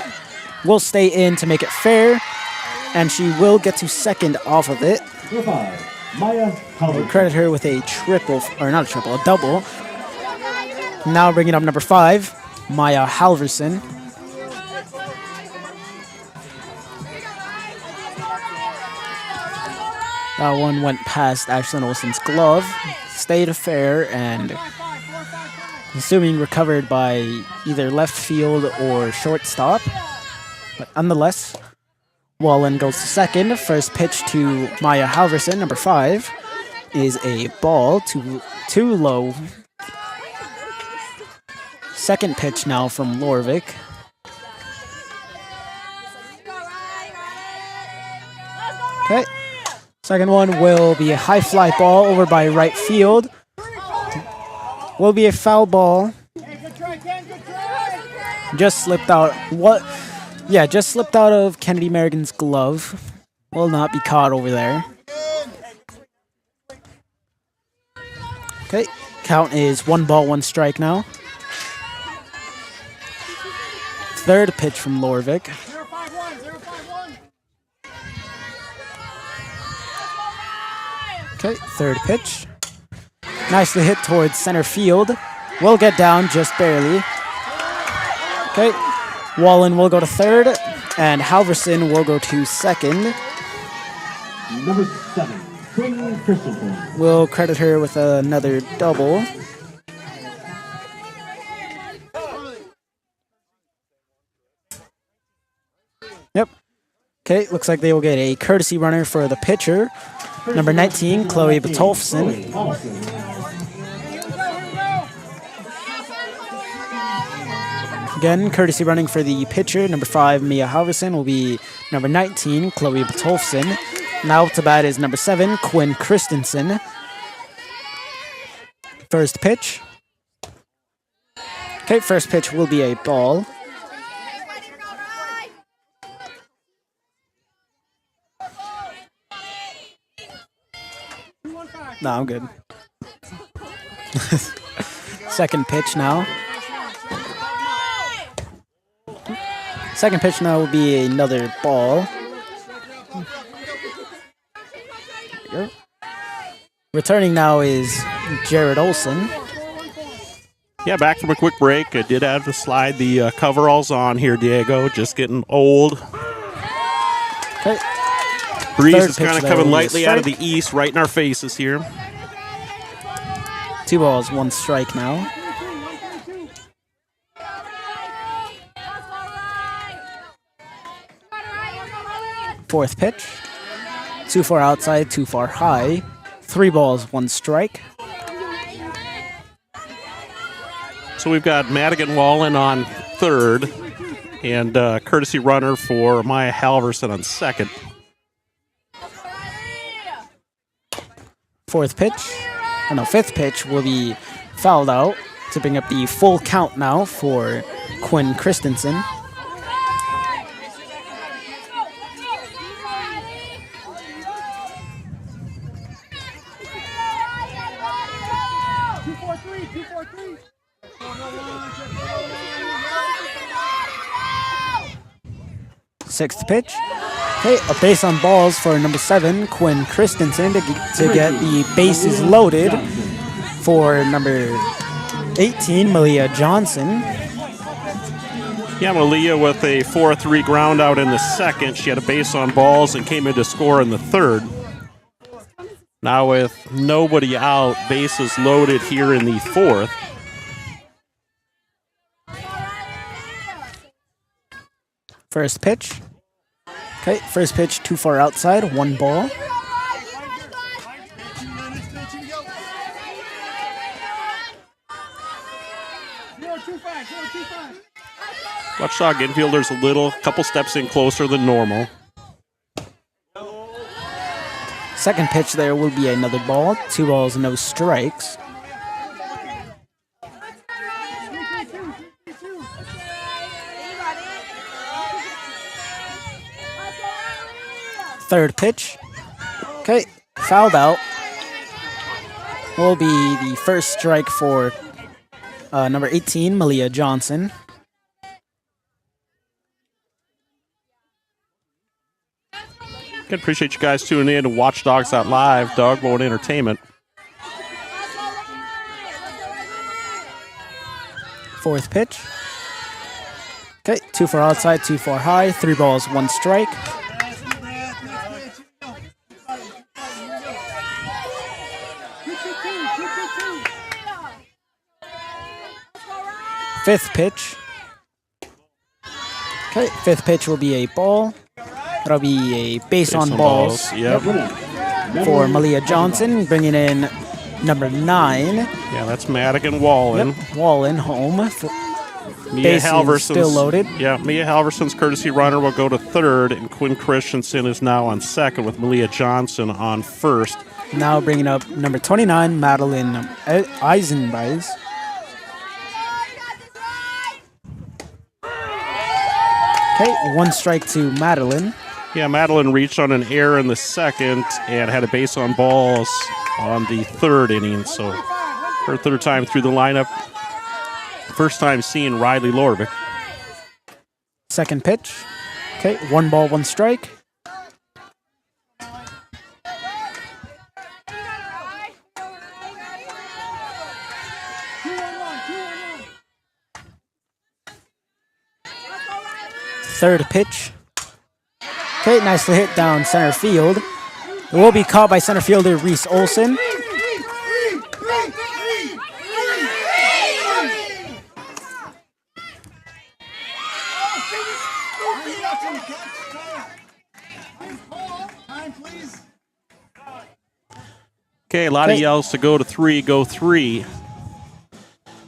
Will stay in to make it fair, and she will get to second off of it. We'll credit her with a triple, or not a triple, a double. Now bringing up number 5, Maya Halverson. That one went past Ashlyn Olsen's glove, stayed fair, and assuming recovered by either left field or shortstop. But nonetheless, Wallen goes to second. First pitch to Maya Halverson, number 5, is a ball too low. Second pitch now from Lorvik. Okay. Second one will be a high fly ball over by right field. Will be a foul ball. Just slipped out. What? Yeah, just slipped out of Kennedy Merrigan's glove. Will not be caught over there. Okay, count is 1 ball, 1 strike now. Third pitch from Lorvik. Okay, third pitch. Nicely hit towards center field. Will get down just barely. Okay, Wallen will go to third, and Halverson will go to second. Number 7, Quinn Christensen. We'll credit her with another double. Yep. Okay, looks like they will get a courtesy runner for the pitcher. Number 19, Chloe Batolfson. Again, courtesy running for the pitcher. Number 5, Mia Halverson, will be number 19, Chloe Batolfson. Now up to bat is number 7, Quinn Christensen. First pitch. Okay, first pitch will be a ball. No, I'm good. Second pitch now. Second pitch now will be another ball. There you go. Returning now is Jared Olson. Yeah, back from a quick break. I did have to slide the coveralls on here, Diego. Just getting old. Okay. Breeze Third is kind pitch of there coming will be a lightly out of the strike. east, right in our faces here. 2 balls, 1 strike now. Fourth pitch. Too far outside, too far high. 3 balls, 1 strike. So we've got Madigan Wallen on third and courtesy runner for Maya Halverson on second. Fifth pitch will be fouled out to bring up the full count now for Quinn Christensen. Sixth pitch. Okay, a base on balls for number 7, Quinn Christensen, to get the bases loaded for number 18, Malia Johnson. Yeah, Malia with a 4-3 ground out in the second. She had a base on balls and came in to score in the third. Now with nobody out, bases loaded here in the fourth. First pitch. Okay, first pitch too far outside, 1 ball. Watchdog infielders a couple steps in closer than normal. Second pitch there will be another ball, 2 balls, no strikes. Third pitch. Okay, fouled out. Will be the first strike for number 18, Malia Johnson. Good, appreciate you guys tuning in to Watchdogs Live, Dog Mode Entertainment. Fourth pitch. Okay, 2 far outside, 2 far high, 3 balls, 1 strike. Fifth pitch. Okay, fifth pitch will be a ball. That'll be a base on balls. Yep. For Malia Johnson, bringing in number 9. Yeah, that's Madigan Wallen. Yep, Wallen home. Mia Bases Halverson's still loaded. Yeah, Mia Halverson's courtesy runner will go to third, and Quinn Christensen is now on second with Malia Johnson on first. Now bringing up number 29, Madeline Eisenbeis. Okay, 1 strike to Madeline. Yeah, Madeline reached on an error in the second and had a base on balls on the third inning. So her third time through the lineup. First time seeing Riley Lorvik. Second pitch. Okay, 1 ball, 1 strike. Third pitch. Okay, nicely hit down center field. It will be caught by center fielder Reese Olson. Okay, a lot of yells to go to 3, go 3.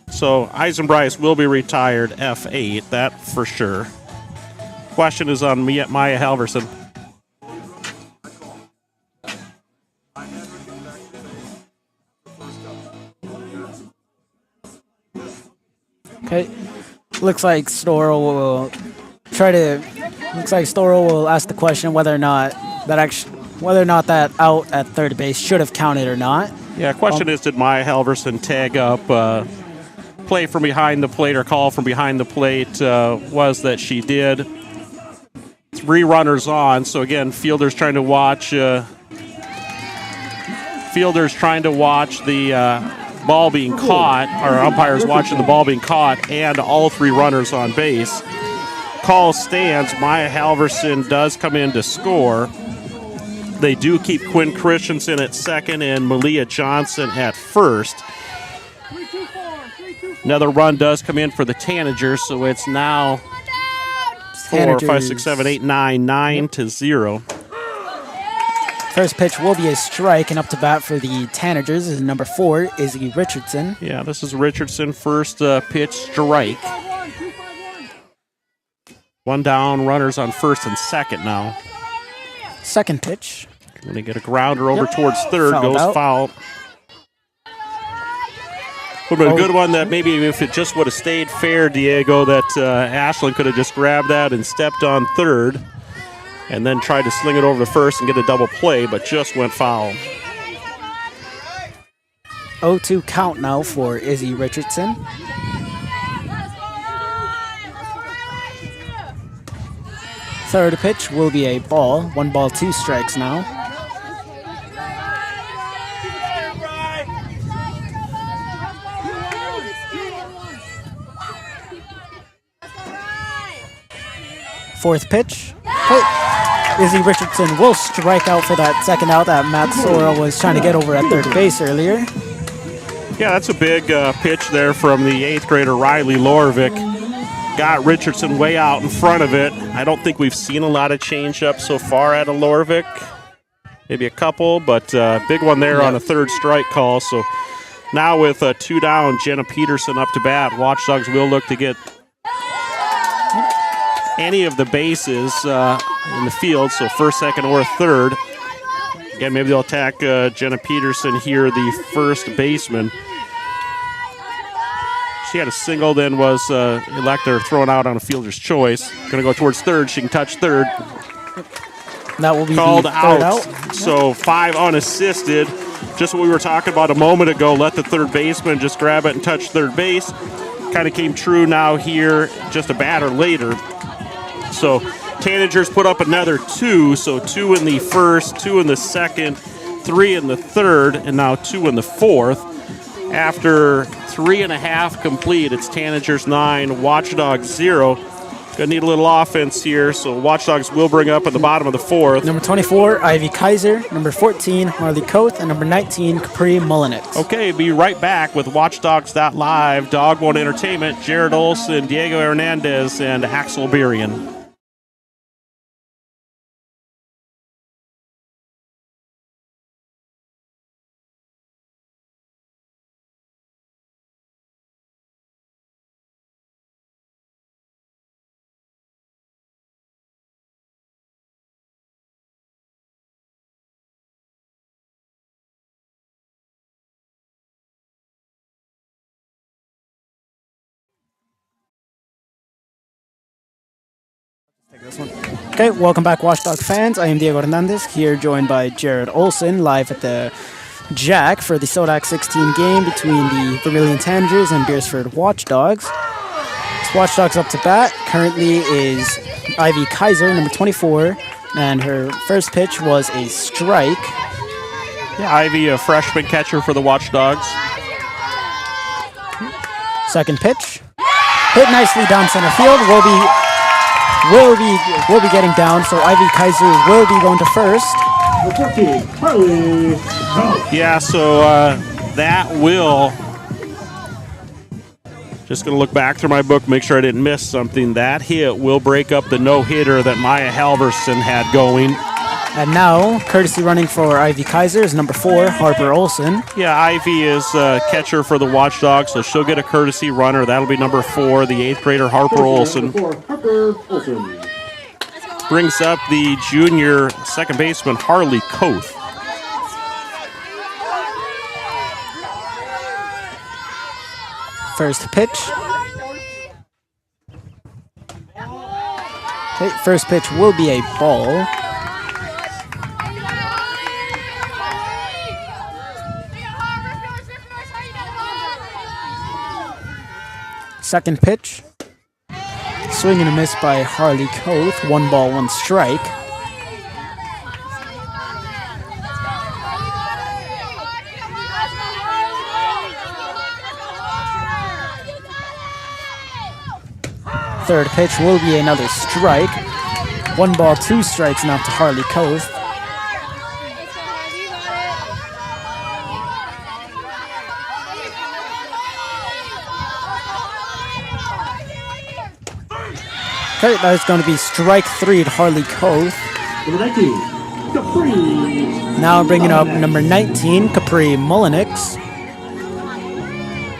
So Eisenbreis will be retired F8, that for sure. Question is on Maya Halverson. Okay, looks like Storrow will try to. Looks like Storrow will ask the question whether or not that whether or not that out at third base should have counted or not. Yeah, question is, did Maya Halverson tag up play from behind the plate or call from behind the plate? Was that she did. 3 runners on, so again, fielders trying to watch the ball being caught, or umpires watching the ball being caught, and all 3 runners on base. Call stands. Maya Halverson does come in to score. They do keep Quinn Christensen at second and Malia Johnson at first. Another run does come in for the Tanagers, so it's now 4, 5, 6, 7, 8, 9, 9-0. First pitch will be a strike, and up to bat for the Tanagers is number 4, Izzy Richardson. Yeah, this is Richardson, first pitch strike. 1 down, runners on first and second now. Second pitch. Going to get a grounder over towards third, Fouled goes out. foul. Would have been a good one that maybe if it just would have stayed fair, Diego, that Ashland could have just grabbed that and stepped on third and then tried to sling it over to first and get a double play, but just went foul. 0-2 count now for Izzy Richardson. Third pitch will be a ball. 1 ball, 2 strikes now. Fourth pitch. Izzy Richardson will strike out for that second out that Matt Sora was trying to get over at third base earlier. Yeah, that's a big pitch there from the 8th grader Riley Lorvik. Got Richardson way out in front of it. I don't think we've seen a lot of change-up so far out of Lorvik. Maybe a couple, but big one there on a third strike call. So now with 2 down, Jenna Peterson up to bat. Watchdogs will look to get any of the bases in the field, so first, second, or third. Again, maybe they'll attack Jenna Peterson here, the first baseman. She had a single, then was elected or thrown out on a fielder's choice. Going to go towards third. She can touch third. That will be Called the third out. So 5 unassisted. Just what we were talking about a moment ago. Let the third baseman just grab it and touch third base. Kind of came true now here, just a batter later. So Tanagers put up another 2. So 2 in the first, 2 in the second, 3 in the third, and now 2 in the fourth. After 3.5 complete, it's Tanagers 9, Watchdogs 0. Gonna need a little offense here, so Watchdogs will bring up at the bottom of the fourth. Number 24, Ivy Kaiser. Number 14, Harley Koth. And number 19, Capri Mullinix. Okay, be right back with Watchdogs.live, Dogbone Entertainment, Jared Olson, Diego Hernandez, and Axel Berian. Okay, welcome back, Watchdog fans. I am Diego Hernandez, here joined by Jared Olson, live at the Jack for the Sodak 16 game between the Vermillion Tanagers and Beresford Watchdogs. This Watchdogs up to bat currently is Ivy Kaiser, number 24, and her first pitch was a strike. Yeah, Ivy, a freshman catcher for the Watchdogs. Second pitch, hit nicely down center field. Will be getting down, so Ivy Kaiser will be going to first. Yeah, so that will. Just going to look back through my book, make sure I didn't miss something. That hit will break up the no-hitter that Maya Halverson had going. And now, courtesy running for Ivy Kaiser is number 4, Harper Olson. Yeah, Ivy is catcher for the Watchdogs, so she'll get a courtesy runner. That'll be number 4, the 8th grader Harper Olson. Brings up the junior second baseman Harley Koth. First pitch. Okay, first pitch will be a ball. Second pitch. Swing and a miss by Harley Coth. 1 ball, 1 strike. Third pitch will be another strike. 1 ball, 2 strikes now to Harley Coth. Okay, that is going to be strike 3 to Harley Coth. Number 19, Capri. Now bringing up number 19, Capri Mullinix.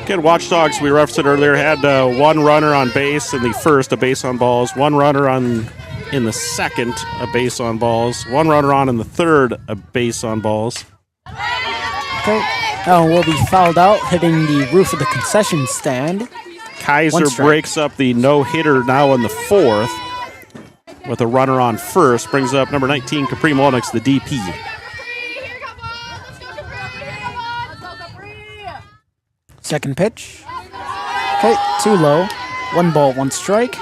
Again, Watch Dogs, we referenced it earlier, had 1 runner on base in the first, a base on balls, 1 runner on in the second, a base on balls, 1 runner on in the third, a base on balls. Okay, that one will be fouled out, hitting the roof of the concession stand. Kaiser breaks up the no-hitter now in the fourth with a runner on first. Brings up number 19, Capri Mullinix, the DP. Second pitch. Okay, too low. 1 ball, 1 strike.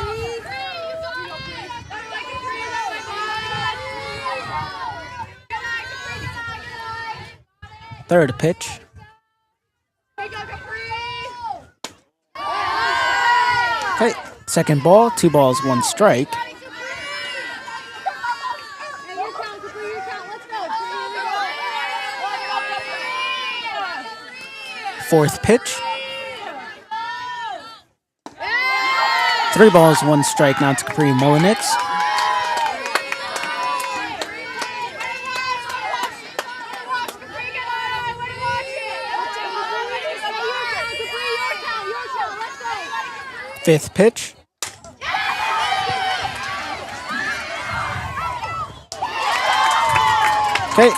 Third pitch. Okay, second ball, 2 balls, 1 strike. Fourth pitch. 3 balls, 1 strike now to Capri Mullinix. Fifth pitch. Okay,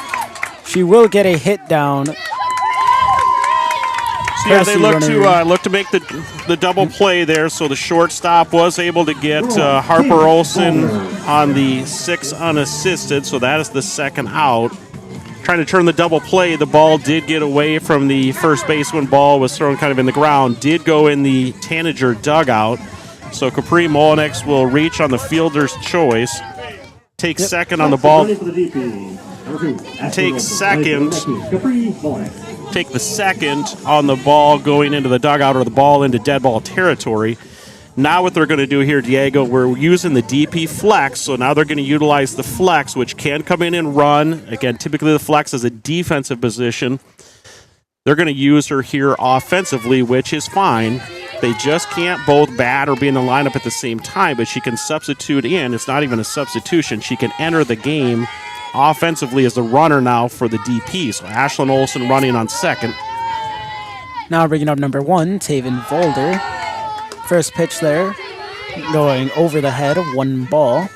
she will get a hit down. So yeah, they look to make the double play there. So the shortstop was able to get Harper Olson on the 6 unassisted. So that is the second out. Trying to turn the double play. The ball did get away from the first baseman. Ball was thrown kind of in the ground. Did go in the Tanager dugout. So Capri Mullinix will reach on the fielder's choice. Take second on the ball. Take second. Take the second on the ball going into the dugout or the ball into dead ball territory. Now what they're going to do here, Diego, we're using the DP flex, so now they're going to utilize the flex, which can come in and run. Again, typically the flex is a defensive position. They're going to use her here offensively, which is fine. They just can't both bat or be in the lineup at the same time, but she can substitute in. It's not even a substitution. She can enter the game offensively as the runner now for the DP. So Ashlyn Olsen running on second. Now bringing up number 1, Taven Volder. First pitch there, going over the head, 1 ball.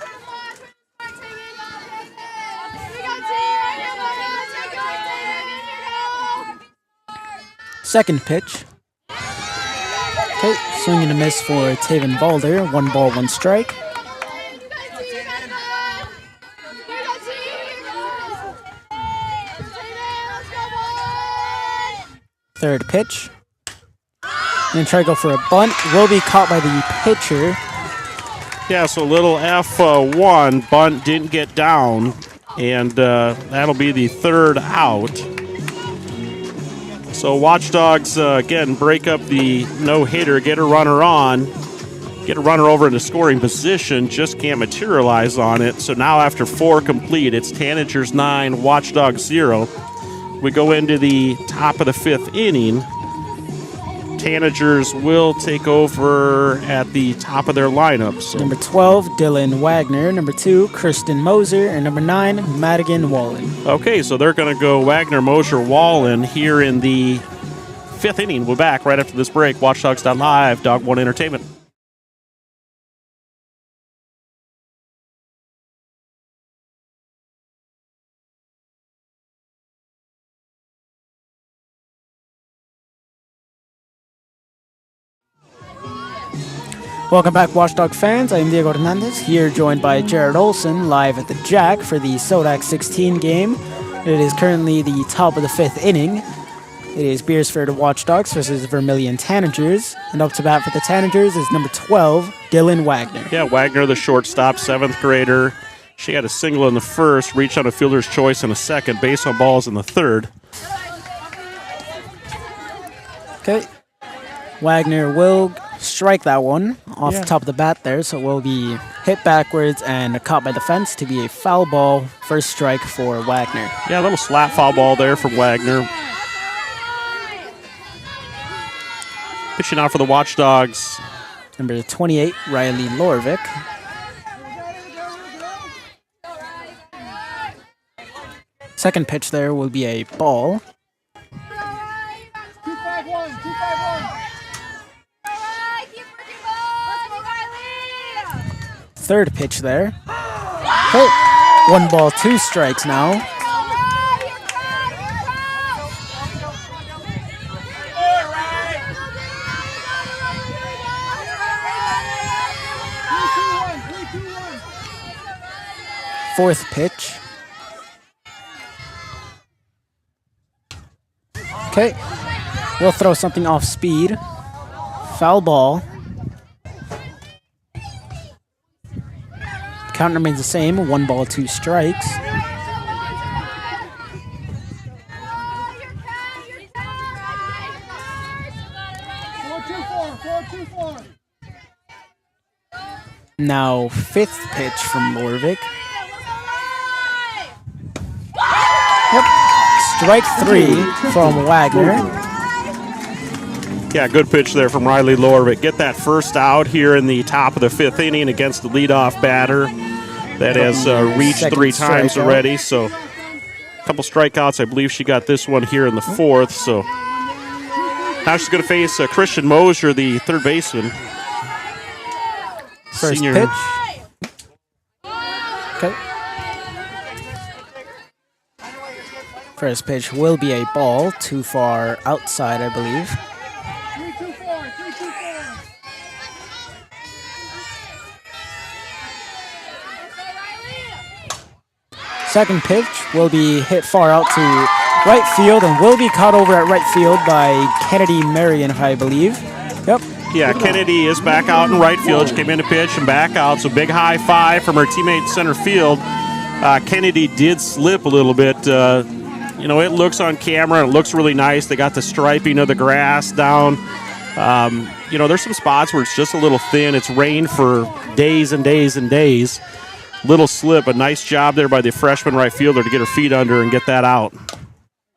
Second pitch. Okay, swing and a miss for Taven Volder, 1 ball, 1 strike. Third pitch. And try to go for a bunt. Will be caught by the pitcher. Yeah, so little F1. Bunt didn't get down. And that'll be the third out. So Watch Dogs, again, break up the no-hitter. Get a runner on. Get a runner over into scoring position. Just can't materialize on it. So now after 4 complete, it's Tanagers 9, Watch Dogs 0. We go into the top of the 5th inning. Tanagers will take over at the top of their lineup. So. Number 12, Dylan Wagner. Number 2, Kristen Moser. And number 9, Madigan Wallen. Okay, so they're going to go Wagner, Moser, Wallen here in the 5th inning. We're back right after this break. WatchDogs.live, Dog One Entertainment. Welcome back, Watchdog fans. I am Diego Hernandez, here joined by Jared Olson, live at the Jack for the Sodak 16 game. It is currently the top of the 5th inning. It is Beresford Watchdogs versus Vermillion Tanagers. And up to bat for the Tanagers is number 12, Dylan Wagner. Yeah, Wagner, the shortstop, 7th grader. She had a single in the first, reached on a fielder's choice in the second, base on balls in the third. Okay. Wagner will strike that one off the top of the bat there, so it will be hit backwards and caught by the fence to be a foul ball. First strike for Wagner. Yeah, a little slap foul ball there from Wagner. Pitching out for the Watchdogs. Number 28, Riley Lorvik. Second pitch there will be a ball. Third pitch there. Okay. 1 ball, 2 strikes now. Fourth pitch. Okay. We'll throw something off speed. Foul ball. Count remains the same. 1 ball, 2 strikes. Now, 5th pitch from Lorvik. Yep. Strike 3 from Wagner. Yeah, good pitch there from Riley Lorvik. Get that first out here in the top of the 5th inning against the leadoff batter that has reached 3 times already. So, a couple strikeouts. I believe she got this one here in the 4th. So, now she's going to face Christian Mosier, the third baseman. First Senior. pitch. Okay. First pitch will be a ball, too far outside, I believe. Second pitch will be hit far out to right field and will be caught over at right field by Kennedy Marion, I believe. Yep. Yeah, Kennedy is back out in right field. She came in to pitch and back out, so big high five from her teammate in center field. Kennedy did slip a little bit. You know, it looks on camera, and it looks really nice. They got the striping of the grass down. You know, there's some spots where it's just a little thin. It's rained for days and days and days. Little slip, a nice job there by the freshman right fielder to get her feet under and get that out.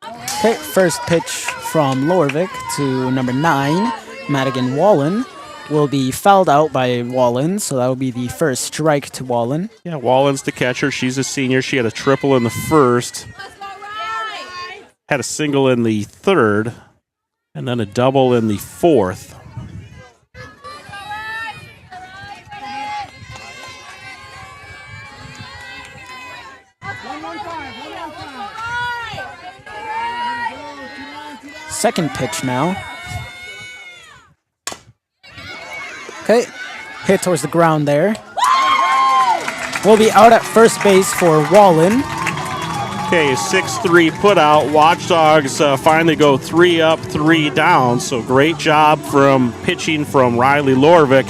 Okay, first pitch from Lorvik to number 9, Madigan Wallen. Will be fouled out by Wallen, so that will be the first strike to Wallen. Yeah, Wallen's the catcher. She's a senior. She had a triple in the first. Had a single in the third, and then a double in the fourth. Second pitch now. Okay, hit towards the ground there. Will be out at first base for Wallen. Okay, 6-3 put out. Watchdogs finally go 3 up, 3 down. So great job from pitching from Riley Lorvik.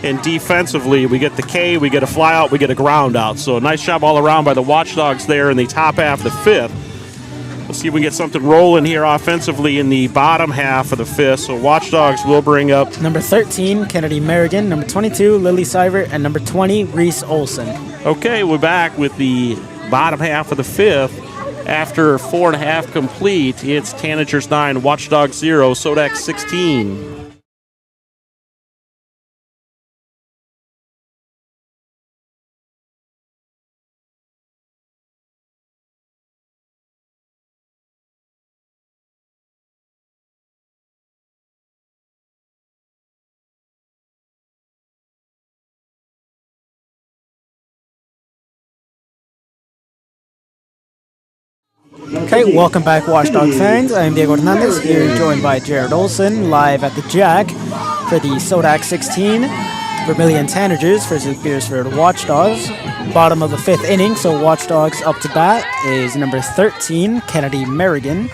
And defensively, we get the K, we get a fly out, we get a ground out. So nice job all around by the Watchdogs there in the top half of the 5th. We'll see if we can get something rolling here offensively in the bottom half of the 5th. So Watchdogs will bring up number 13, Kennedy Merrigan. Number 22, Lily Sivert. And number 20, Reese Olson. Okay, we're back with the bottom half of the 5th. After 4.5 complete, it's Tanagers 9, Watchdogs 0, Sodak 16. Okay, welcome back, Watchdog fans. I'm Diego Hernandez here, joined by Jared Olson, live at the Jack for the Sodak 16 Vermillion Tanagers versus Beresford Watchdogs. Bottom of the 5th inning, so Watchdogs up to bat is number 13, Kennedy Merrigan.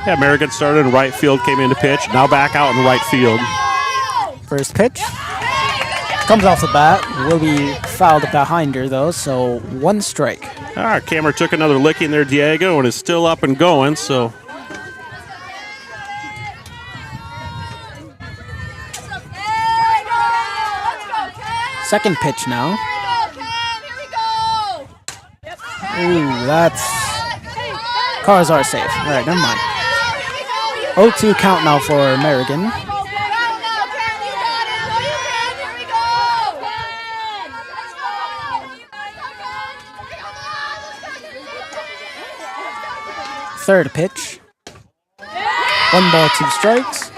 Yeah, Merrigan started in right field, came into pitch, now back out in right field. First pitch. Comes off the bat. Will be fouled behind her, though, so 1 strike. All right, Cameron took another licking there, Diego, and is still up and going, so. Second pitch now. Ooh, that's... Cars are safe. All right, never mind. 0-2 count now for Merrigan. Third pitch. 1 ball, 2 strikes.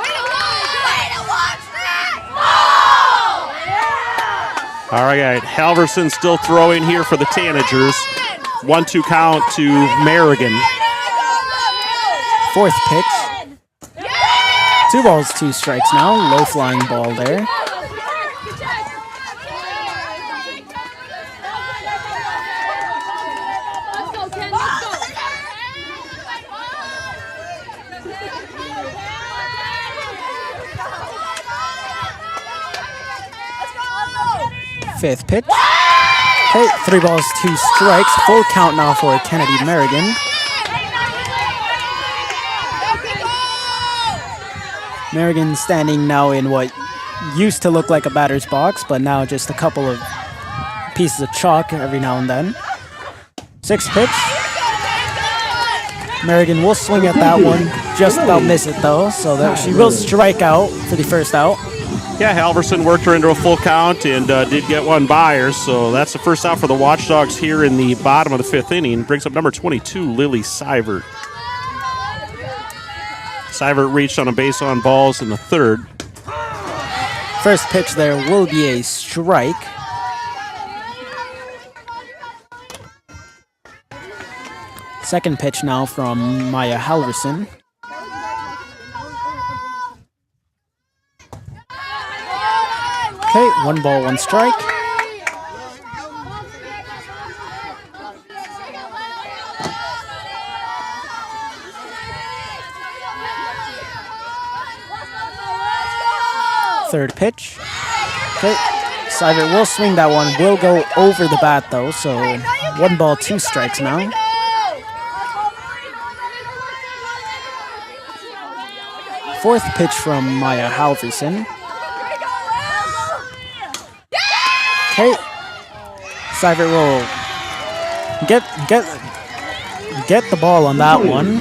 All right, Halverson still throwing here for the Tanagers. 1-2 count to Merrigan. Fourth pitch. 2 balls, 2 strikes now. Low flying ball there. Fifth pitch. Okay, 3 balls, 2 strikes. Full count now for Kennedy Merrigan. Merrigan standing now in what used to look like a batter's box, but now just a couple of pieces of chalk every now and then. Sixth pitch. Merrigan will swing at that one, just about miss it though, so that she will strike out for the first out. Yeah, Halverson worked her into a full count and did get one by her, so that's the first out for the Watchdogs here in the bottom of the 5th inning. Brings up number 22, Lily Seivert. Seivert reached on a base on balls in the 3rd. First pitch there will be a strike. Second pitch now from Maya Halverson. Okay, 1 ball, 1 strike. Third pitch. Okay, Seivert will swing that one. Will go over the bat though, so 1 ball, 2 strikes now. Fourth pitch from Maya Halverson. Okay, Seivert will get the ball on that one.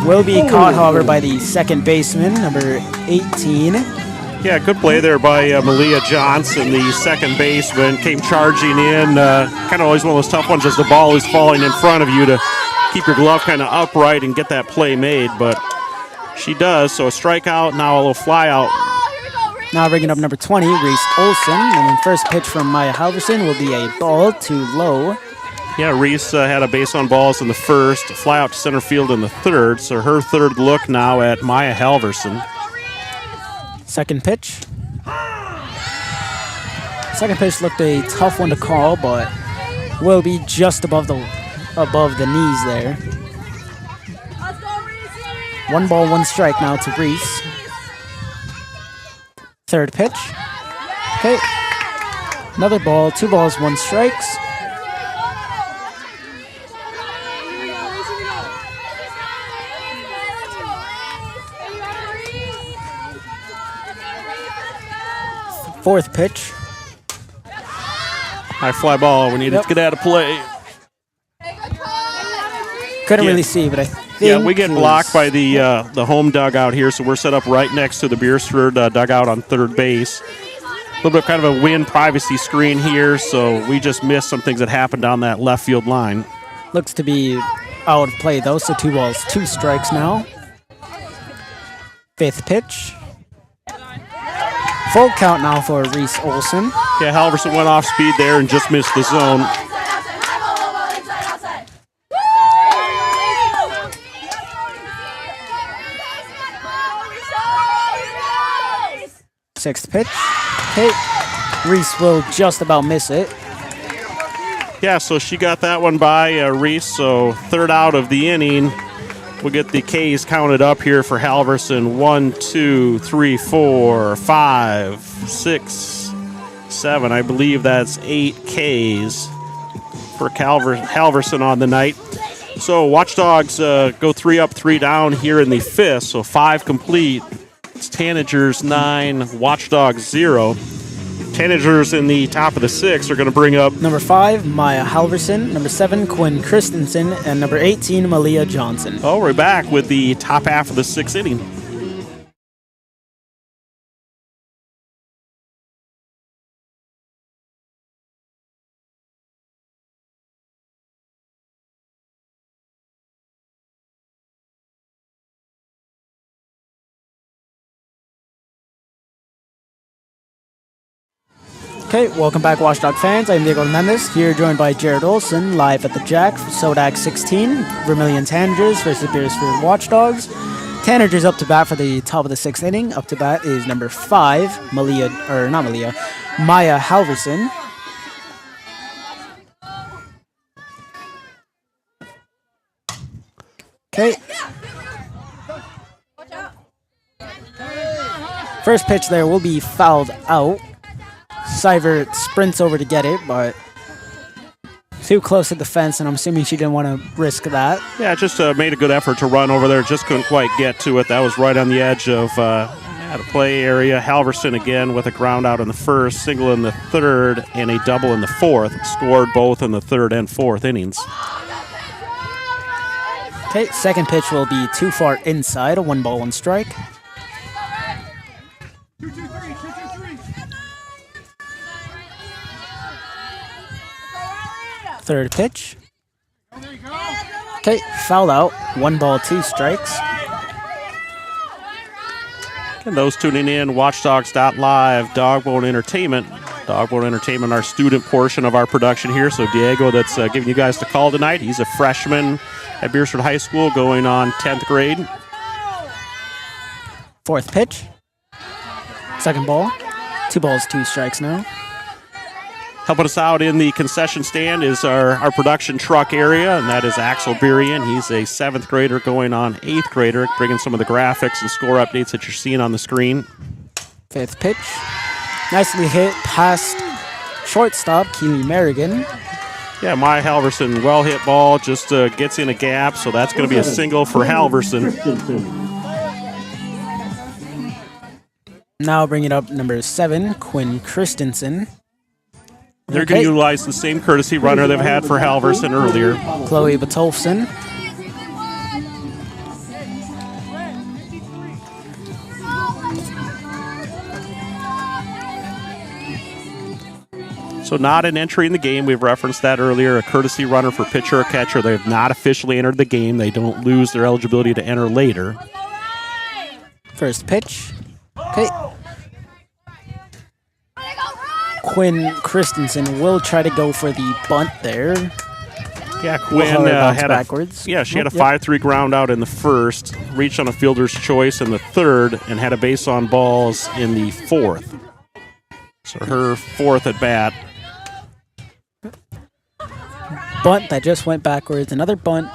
Will be caught, however, by the second baseman, number 18. Yeah, good play there by Malia Johnson, the second baseman. Came charging in. Kind of always one of those tough ones as the ball is falling in front of you to keep your glove kind of upright and get that play made. But she does, so a strikeout, now a little fly out. Now bringing up number 20, Reese Olson. And then first pitch from Maya Halverson will be a ball too low. Yeah, Reese had a base on balls in the 1st, fly out to center field in the 3rd. So her 3rd look now at Maya Halverson. Second pitch. Second pitch looked a tough one to call, but will be just above the knees there. 1 ball, 1 strike now to Reese. Third pitch. Okay. Another ball, 2 balls, 1 strikes. Fourth pitch. High fly ball. We needed to get out of play. Couldn't really see, but I think we get blocked by the home dugout here, so we're set up right next to the Beresford dugout on 3rd base. A little bit kind of a wind privacy screen here, so we just missed some things that happened down that left field line. Looks to be out of play though, so 2 balls, 2 strikes now. Fifth pitch. Full count now for Reese Olson. Yeah, Halverson went off speed there and just missed the zone. Sixth pitch. Okay, Reese will just about miss it. Yeah, so she got that one by Reese, so 3rd out of the inning We'll get the Ks counted up here for Halverson. 1, 2, 3, 4, 5, 6, 7. I believe that's 8 Ks for Halverson on the night. So Watchdogs go 3 up, 3 down here in the 5th. So 5 complete. It's Tanagers 9, Watchdogs 0. Tanagers in the top of the 6th are going to bring up number 5, Maya Halverson, number 7, Quinn Christensen, and number 18, Malia Johnson. Oh, we're back with the top half of the 6th inning. Okay, welcome back, Watchdog fans. I'm Diego Hernandez, here joined by Jared Olson, live at the Jack for Sodak 16, Vermillion Tanagers versus Beresford Watchdogs. Tanagers up to bat for the top of the 6th inning. Up to bat is number 5, Maya Halverson. Okay. First pitch there will be fouled out. Seivert sprints over to get it, but too close to the fence, and I'm assuming she didn't want to risk that. Yeah, just made a good effort to run over there. Just couldn't quite get to it. That was right on the edge of the play area. Halverson again with a ground out in the 1st, single in the 3rd, and a double in the 4th. Scored both in the 3rd and 4th innings. Okay, second pitch will be too far inside, a 1-1 strike. Third pitch. Okay, fouled out. 1 ball, 2 strikes. And those tuning in, Watchdogs.live, Dogbone Entertainment. Dogbone Entertainment, our student portion of our production here. So Diego, that's giving you guys the call tonight. He's a freshman at Beresford High School, going on 10th grade. Fourth pitch. Second ball. 2 balls, 2 strikes now. Helping us out in the concession stand is our production truck area, and that is Axel Berian. He's a 7th grader going on 8th grader, bringing some of the graphics and score updates that you're seeing on the screen. Fifth pitch. Nicely hit past shortstop, Keely Merrigan. Yeah, Maya Halverson, well-hit ball, just gets in a gap, so that's going to be a single for Halverson. Now bringing up number 7, Quinn Christensen. They're going to utilize the same courtesy runner they've had for Halverson earlier. Chloe Batolfson. So not an entry in the game. We've referenced that earlier. A courtesy runner for pitcher or catcher. They have not officially entered the game. They don't lose their eligibility to enter later. First pitch. Okay. Quinn Christensen will try to go for the bunt there. Yeah, Quinn had backwards. She had a 5-3 ground out in the 1st, reached on a fielder's choice in the 3rd, and had a base on balls in the 4th. So her 4th at bat. Bunt that just went backwards. Another bunt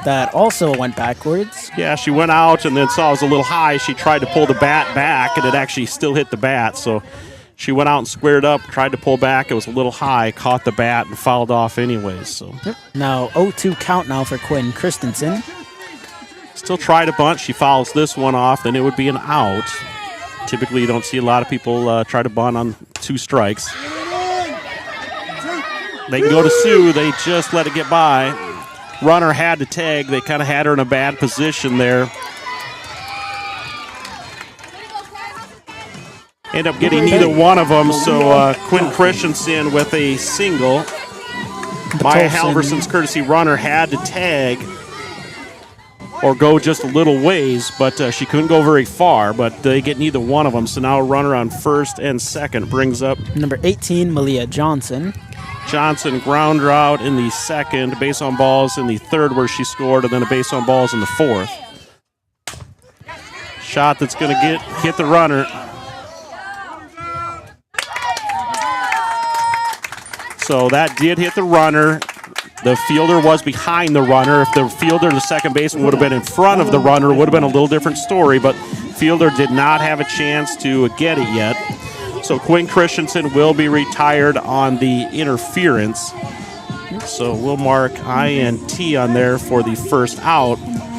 that also went backwards. Yeah, she went out and then saw it was a little high. She tried to pull the bat back, and it actually still hit the bat. So she went out and squared up, tried to pull back. It was a little high, caught the bat, and fouled off anyways. So now 0-2 count now for Quinn Christensen. Still tried a bunt. She fouls this one off, then it would be an out. Typically, you don't see a lot of people try to bunt on 2 strikes. They can go to Sue. They just let it get by. Runner had to tag. They kind of had her in a bad position there. End up getting neither one of them, so Quinn Christensen with a single. Maya Halverson's courtesy runner had to tag or go just a little ways, but she couldn't go very far, but they get neither one of them. So now a runner on 1st and 2nd brings up number 18, Malia Johnson. Johnson grounder out in the 2nd, base on balls in the 3rd where she scored, and then a base on balls in the 4th. Shot that's going to hit the runner. So that did hit the runner. The fielder was behind the runner. If the fielder, the second baseman, would have been in front of the runner, it would have been a little different story, but fielder did not have a chance to get it yet. So Quinn Christensen will be retired on the interference. So we'll mark INT on there for the first out.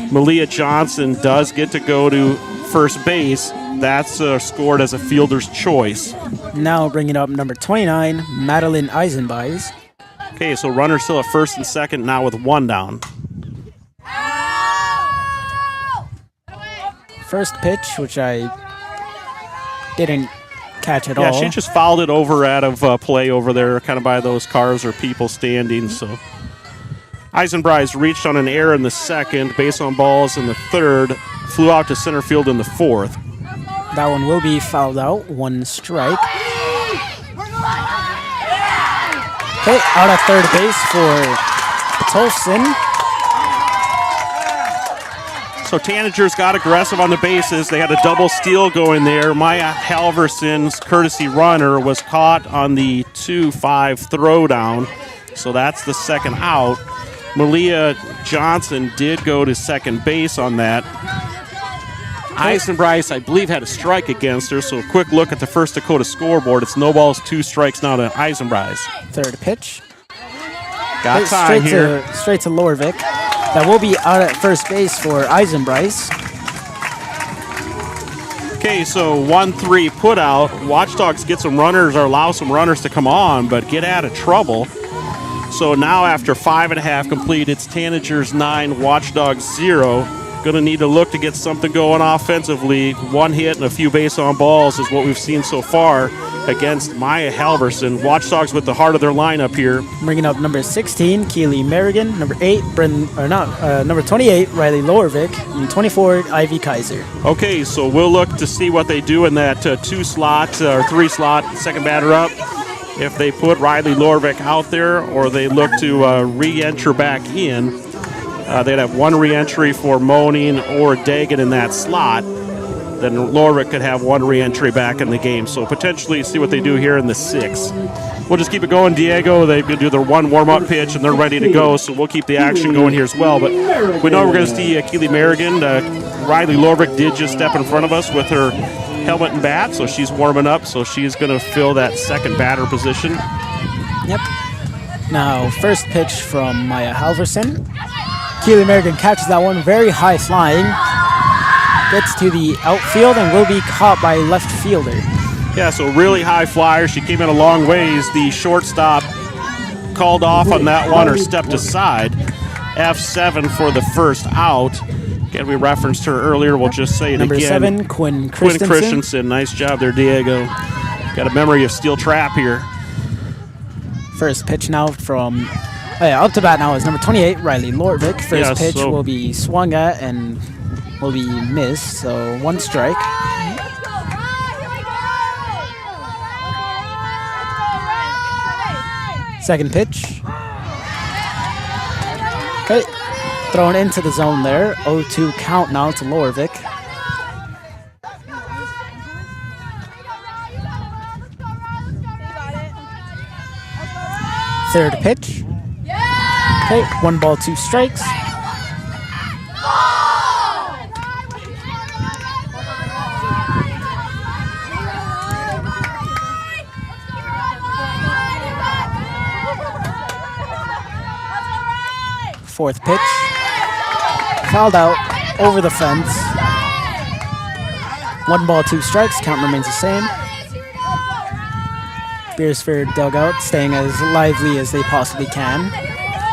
Malia Johnson does get to go to first base. That's scored as a fielder's choice. Now bringing up number 29, Madeline Eisenbeis. Okay, so runner still at first and second now with one down. First pitch, which I didn't catch at all. Yeah, she just fouled it over out of play over there, kind of by those cars or people standing. So Eisenbeis reached on an error in the second, base on balls in the third, flew out to center field in the fourth. That one will be fouled out, 1 strike. Okay, out at third base for Tolson. So Tanagers got aggressive on the bases. They had a double steal going there. Maya Halverson's courtesy runner was caught on the 2-5 throwdown. So that's the second out. Malia Johnson did go to second base on that. Eisenbeis, I believe, had a strike against her. So a quick look at the First Dakota scoreboard. It's no balls, 2 strikes now to Eisenbeis. Third pitch. Got time here. Straight to Lorvik. That will be out at first base for Eisenbeis. Okay, so 1-3 put out. Watchdogs get some runners or allow some runners to come on, but get out of trouble. So now after 5.5 complete, it's Tanagers 9, Watchdogs 0. Going to need to look to get something going offensively. 1 hit and a few base on balls is what we've seen so far against Maya Halverson. Watchdogs with the heart of their lineup here. Bringing up number 16, Keely Merrigan. Number 8, number 28, Riley Lorvik. And 24, Ivy Kaiser. Okay, so we'll look to see what they do in that 2-slot or 3-slot second batter up. If they put Riley Lorvik out there or they look to re-enter back in. They'd have 1 re-entry for Moaning or Dagan in that slot. Then Lorvik could have 1 re-entry back in the game. So potentially see what they do here in the 6th. We'll just keep it going, Diego. They do their 1 warm-up pitch, and they're ready to go. So we'll keep the action going here as well. But we know we're going to see Keely Merrigan. Riley Lorvik did just step in front of us with her helmet and bat. So she's warming up. So she's going to fill that second batter position. Yep. Now, first pitch from Maya Halverson. Keely Merrigan catches that one, very high flying. Gets to the outfield and will be caught by left fielder. Yeah, so really high flyer. She came in a long ways. The shortstop called off on that one or stepped aside. F7 for the first out. Again, we referenced her earlier. We'll just say it Number again. 7, Quinn Christensen. Quinn Christensen. Nice job there, Diego. Got a memory of steel trap here. First pitch now from... up to bat now is number 28, Riley Lorvik. First pitch will be swung at and will be missed, so 1 strike. Second pitch. Okay, thrown into the zone there. 0-2 count now to Lorvik. Third pitch. Okay, 1 ball, 2 strikes. Fourth pitch. Fouled out over the fence. 1 ball, 2 strikes. Count remains the same. Beresford dugout staying as lively as they possibly can.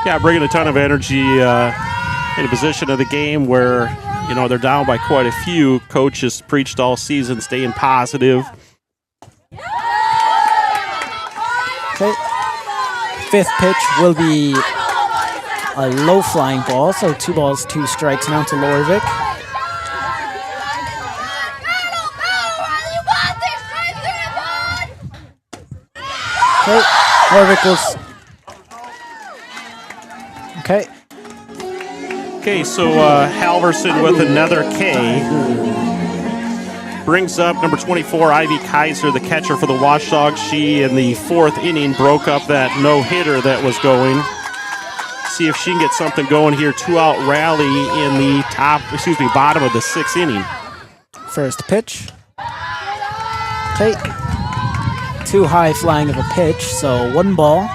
Yeah, bringing a ton of energy in a position of the game where, you know, they're down by quite a few. Coach has preached all season, staying positive. Okay. Fifth pitch will be a low flying ball, so 2 balls, 2 strikes now to Lorvik. Okay, Lorvik will... Okay. Okay, so Halverson with another K. Brings up number 24, Ivy Kaiser, the catcher for the Watchdogs. She, in the 4th inning, broke up that no-hitter that was going. see if she can get something going here. 2-out rally in the bottom of the 6th inning. First pitch. Okay. Too high flying of a pitch, so 1 ball.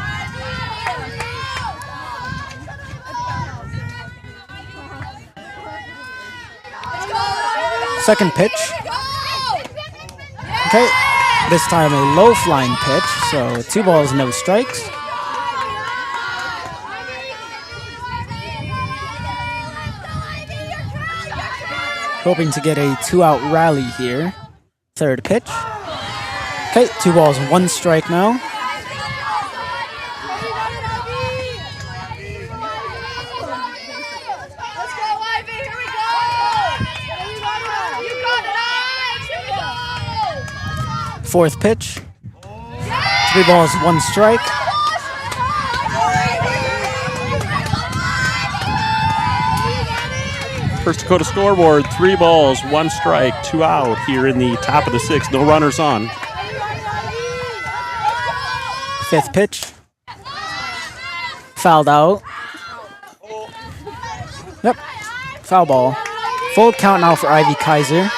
Second pitch. Okay. This time a low flying pitch, so 2 balls, no strikes. Hoping to get a 2-out rally here. Third pitch. Okay, 2 balls, 1 strike now. Fourth pitch. 3 balls, 1 strike. First Dakota scoreboard, 3 balls, 1 strike, 2 out here in the top of the 6th. No runners on. Fifth pitch. Fouled out. Yep. Foul ball. Full count now for Ivy Kaiser.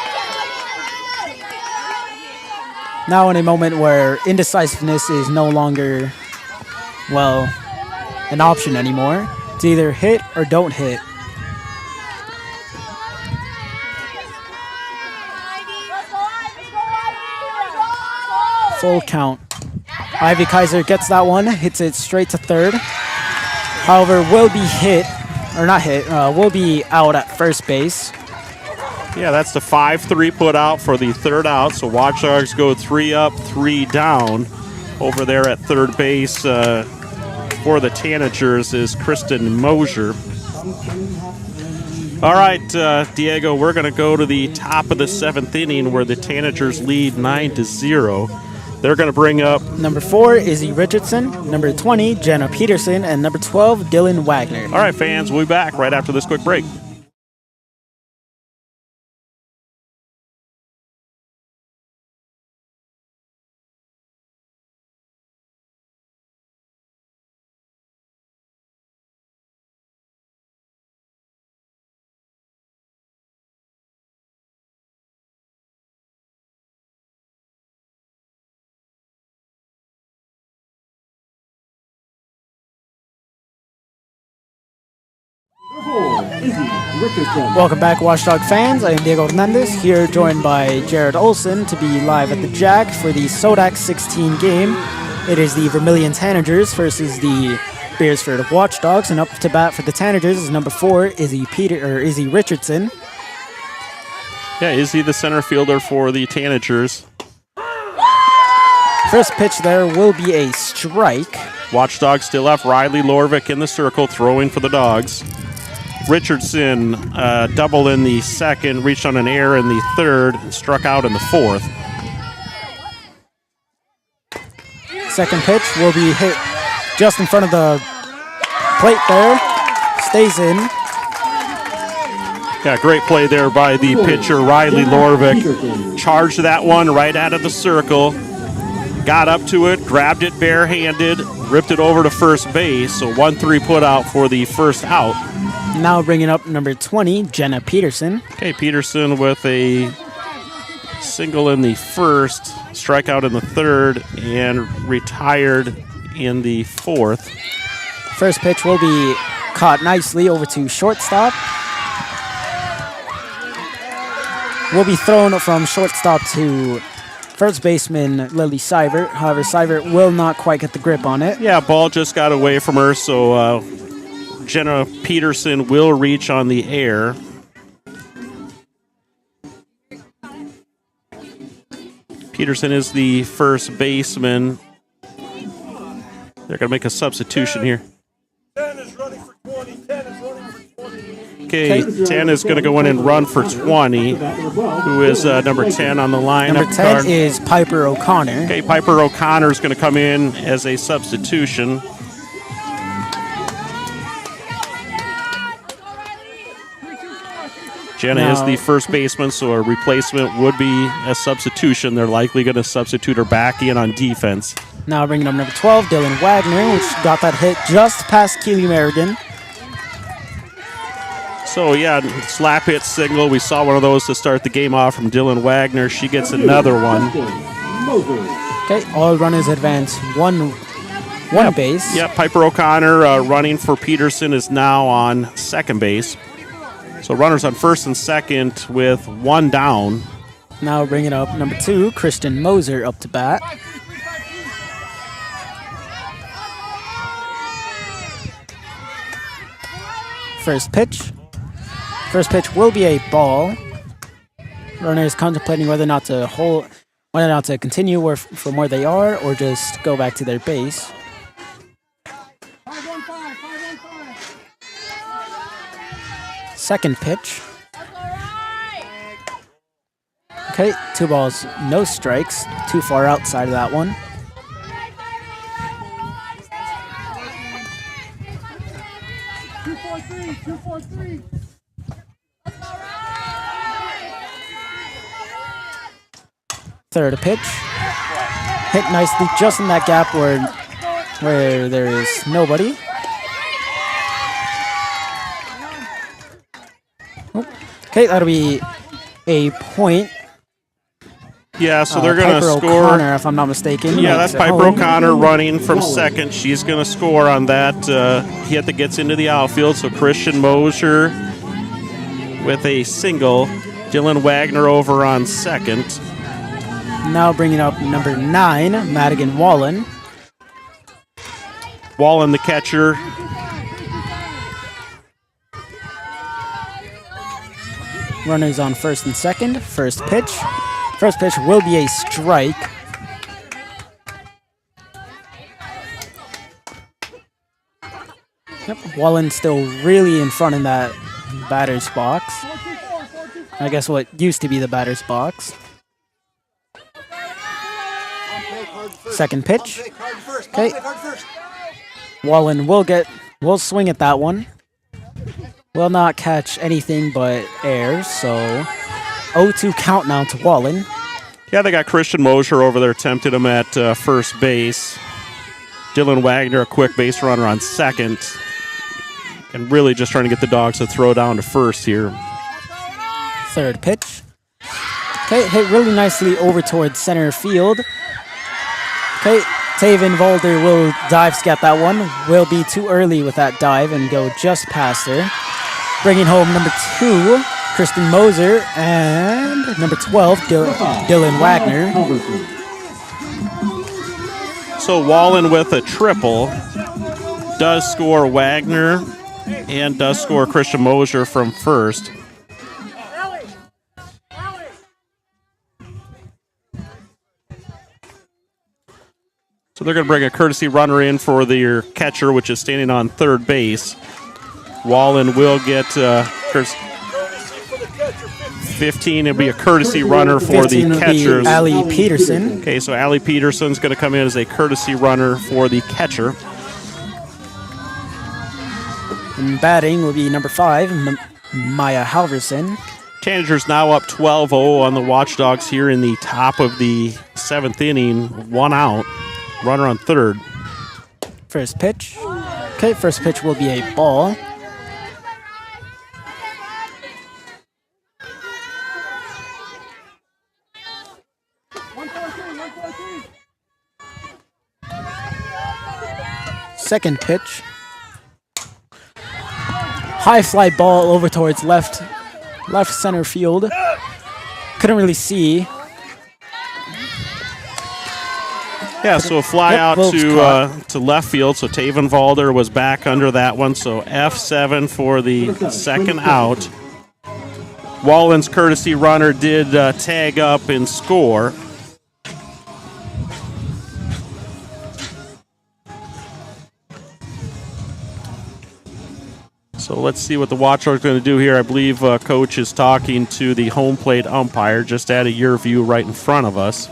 Now in a moment where indecisiveness is no longer, well, an option anymore. It's either hit or don't hit. Full count. Ivy Kaiser gets that one, hits it straight to third. However, will be hit, or not hit, will be out at first base. Yeah, that's the 5-3 put out for the 3rd out. So Watch Dogs go 3 up, 3 down. Over there at third base for the Tanagers is Kristen Mosier. All right, Diego, we're going to go to the top of the 7th inning where the Tanagers lead 9-0. They're going to bring up number 4, Izzy Richardson, number 20, Jenna Peterson, and number 12, Dylan Wagner. All right, fans, we'll be back right after this quick break. Welcome back, Watchdog fans. I am Diego Hernandez, here joined by Jared Olson to be live at the Jack for the Sodac 16 game. It is the Vermillion Tanagers versus the Beresford Watchdogs, and up to bat for the Tanagers is number 4, Izzy Richardson. Yeah, Izzy the center fielder for the Tanagers. First pitch there will be a strike. Watchdogs still have Riley Lorvik in the circle throwing for the Dogs. Richardson doubled in the 2nd, reached on an error in the 3rd, and struck out in the 4th. Second pitch will be hit just in front of the plate there. Stays in. Yeah, great play there by the pitcher, Riley Lorvik. Charged that one right out of the circle. Got up to it, grabbed it barehanded, ripped it over to first base. So 1-3 put out for the 1st out. Now bringing up number 20, Jenna Peterson. Okay, Peterson with a single in the 1st, strikeout in the 3rd, and retired in the 4th. First pitch will be caught nicely over to shortstop. Will be thrown from shortstop to first baseman Lily Seivert. However, Seivert will not quite get the grip on it. Yeah, ball just got away from her, so Jenna Peterson will reach on the air. Peterson is the first baseman. They're going to make a substitution here. 10 is running for 20. 10 is running for 20. Okay, 10 is going to go in and run for 20. Who is number 10 on the line? Number 10 is Piper O'Connor. Okay, Piper O'Connor is going to come in as a substitution. Jenna is the first baseman, so a replacement would be a substitution. They're likely going to substitute her back in on defense. Now bringing up number 12, Dylan Wagner, which got that hit just past Keely Merrigan. So, yeah, slap hit single. We saw one of those to start the game off from Dylan Wagner. She gets another one. Okay, all runners advance one base. Yep, Piper O'Connor running for Peterson is now on second base. So runners on first and second with one down. Now bringing up number 2, Christian Moser up to bat. First pitch. First pitch will be a ball. Runner is contemplating whether or not to continue from where they are or just go back to their base. Second pitch. Okay, 2 balls, no strikes. Too far outside of that one. Third pitch. Hit nicely just in that gap where there is nobody. Okay, that'll be a point. Yeah, so they're going to Piper score. O'Connor, if I'm not mistaken. Yeah, that's makes it Piper home. O'Connor running from second. She's going to score on that hit that gets into the outfield. So Christian Moser with a single. Dylan Wagner over on second. Now bringing up number 9, Madigan Wallen. Wallen, the catcher. Runners on first and second. First pitch. First pitch will be a strike. Yep, Wallen still really in front in that batter's box. I guess what used to be the batter's box. Second pitch. Okay. Wallen will swing at that one. Will not catch anything but air, so 0-2 count now to Wallen. Yeah, they got Christian Moser over there, tempted him at first base. Dylan Wagner, a quick base runner on second. And really just trying to get the Dogs to throw down to first here. Third pitch. Okay, hit really nicely over towards center field. Okay, Taven Volder will dive scat that one. Will be too early with that dive and go just past her. Bringing home number 2, Kristen Moser, and number 12, Dylan Wagner. So Wallen with a triple does score Wagner and does score Christian Moser from first. So they're going to bring a courtesy runner in for their catcher, which is standing on third base. Wallen will get 15. It'll be a courtesy runner for the catchers. Allie Peterson. Okay, so Allie Peterson's going to come in as a courtesy runner for the catcher. And batting will be number 5, Maya Halverson. Tanagers now up 12-0 on the Watchdogs here in the top of the 7th inning. 1 out. Runner on third. First pitch. Okay, first pitch will be a ball. Second pitch. High fly ball over towards left center field. Couldn't really see. Yeah, so a fly out to left field. So Taven Valder was back under that one. So F7 for the second out. Wallen's courtesy runner did tag up and score. So let's see what the Watchdogs are going to do here. I believe Coach is talking to the home plate umpire just out of your view right in front of us.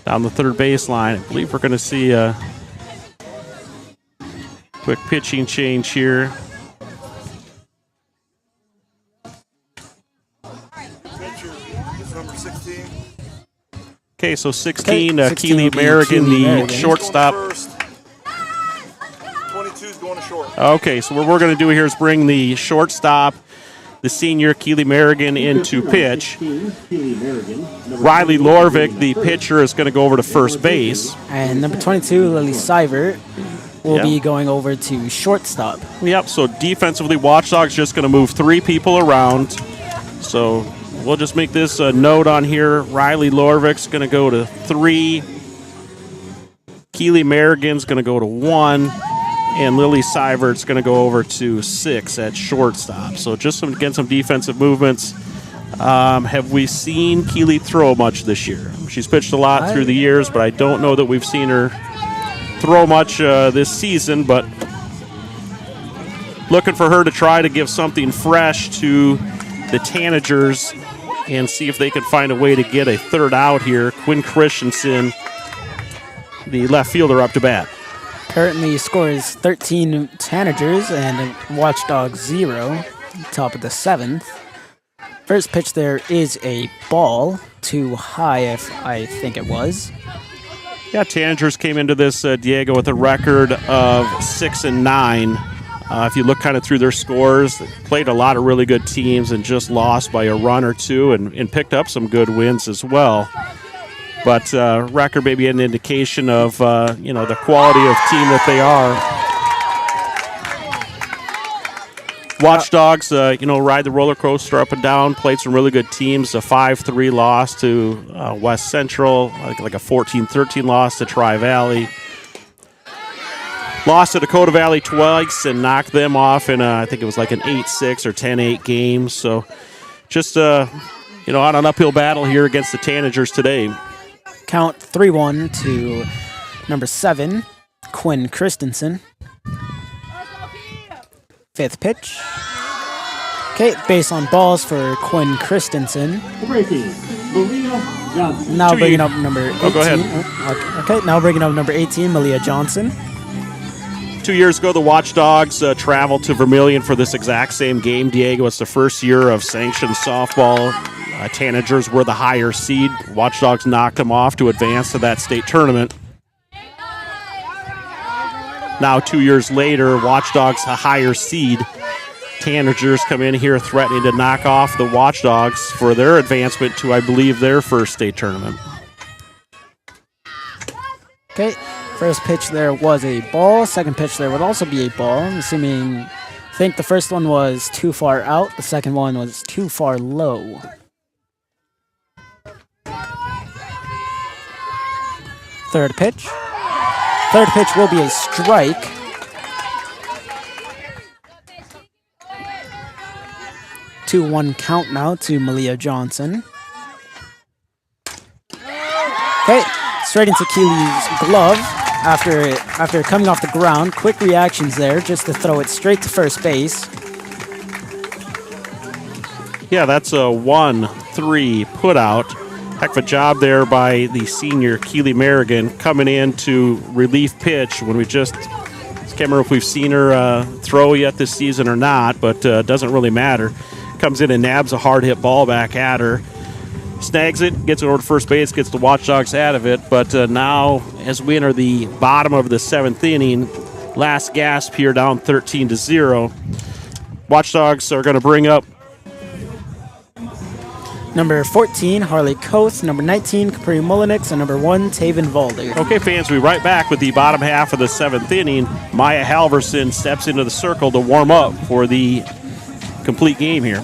Down the third baseline. I believe we're going to see a quick pitching change here. Okay, so 16, Keely Merrigan, the shortstop. 22 is going to Okay, so what we're going to do here is bring the shortstop, the senior Keely Merrigan, into pitch. Riley Lorvik, the pitcher, is going to go over to first base. And number 22, Lily Seivert, will be going over to shortstop. Yep, so defensively, Watchdogs just going to move 3 people around. So we'll just make this a note on here. Riley Lorvik's going to go to 3. Keely Merrigan's going to go to 1. And Lily Seivert's going to go over to 6 at shortstop. So just some defensive movements. Have we seen Keely throw much this year? She's pitched a lot through the years, but I don't know that we've seen her throw much this season, but looking for her to try to give something fresh to the Tanagers and see if they can find a way to get a third out here. Quinn Christensen, the left fielder, up to bat. Currently scores 13 Tanagers and Watchdogs 0, top of the 7th. First pitch there is a ball, too high, if I think it was. Yeah, Tanagers came into this, Diego, with a record of 6-9. If you look kind of through their scores, they played a lot of really good teams and just lost by a run or two and picked up some good wins as well. But record may be an indication of, the quality of team that they are. Watchdogs, ride the roller coaster up and down, played some really good teams. A 5-3 loss to West Central, like a 14-13 loss to Tri-Valley. Lost to Dakota Valley twice and knocked them off in, I think it was like an 8-6 or 10-8 game. So just, on an uphill battle here against the Tanagers today. Count 3-1 to number 7, Quinn Christensen. 5th pitch. Okay, base on balls for Quinn Christensen. Now bringing up number 18. Go ahead. Okay, now bringing up number 18, Malia Johnson. 2 years ago, the Watchdogs traveled to Vermillion for this exact same game. Diego, it's the first year of sanctioned softball. Tanagers were the higher seed. Watchdogs knocked them off to advance to that state tournament. Now 2 years later, Watchdogs a higher seed. Tanagers come in here threatening to knock off the Watchdogs for their advancement to, I believe, their first state tournament. Okay, first pitch there was a ball. Second pitch there would also be a ball. I'm assuming, I think the first one was too far out. The second one was too far low. Third pitch. Third pitch will be a strike. 2-1 count now to Malia Johnson. Okay, straight into Keely's glove after coming off the ground. Quick reactions there just to throw it straight to first base. Yeah, that's a 1-3 put out. Heck of a job there by the senior Keely Merrigan coming in to relief pitch when we just can't remember if we've seen her throw yet this season or not, but doesn't really matter. Comes in and nabs a hard hit ball back at her, snags it, gets it over to first base, gets the Watchdogs out of it. But now, as we enter the bottom of the 7th inning, last gasp here, down 13-0. Watchdogs are going to bring up number 14, Harley Koth. Number 19, Capri Mullenix. And number 1, Taven Valder. Okay, fans, we'll be right back with the bottom half of the 7th inning. Maya Halverson steps into the circle to warm up for the complete game here.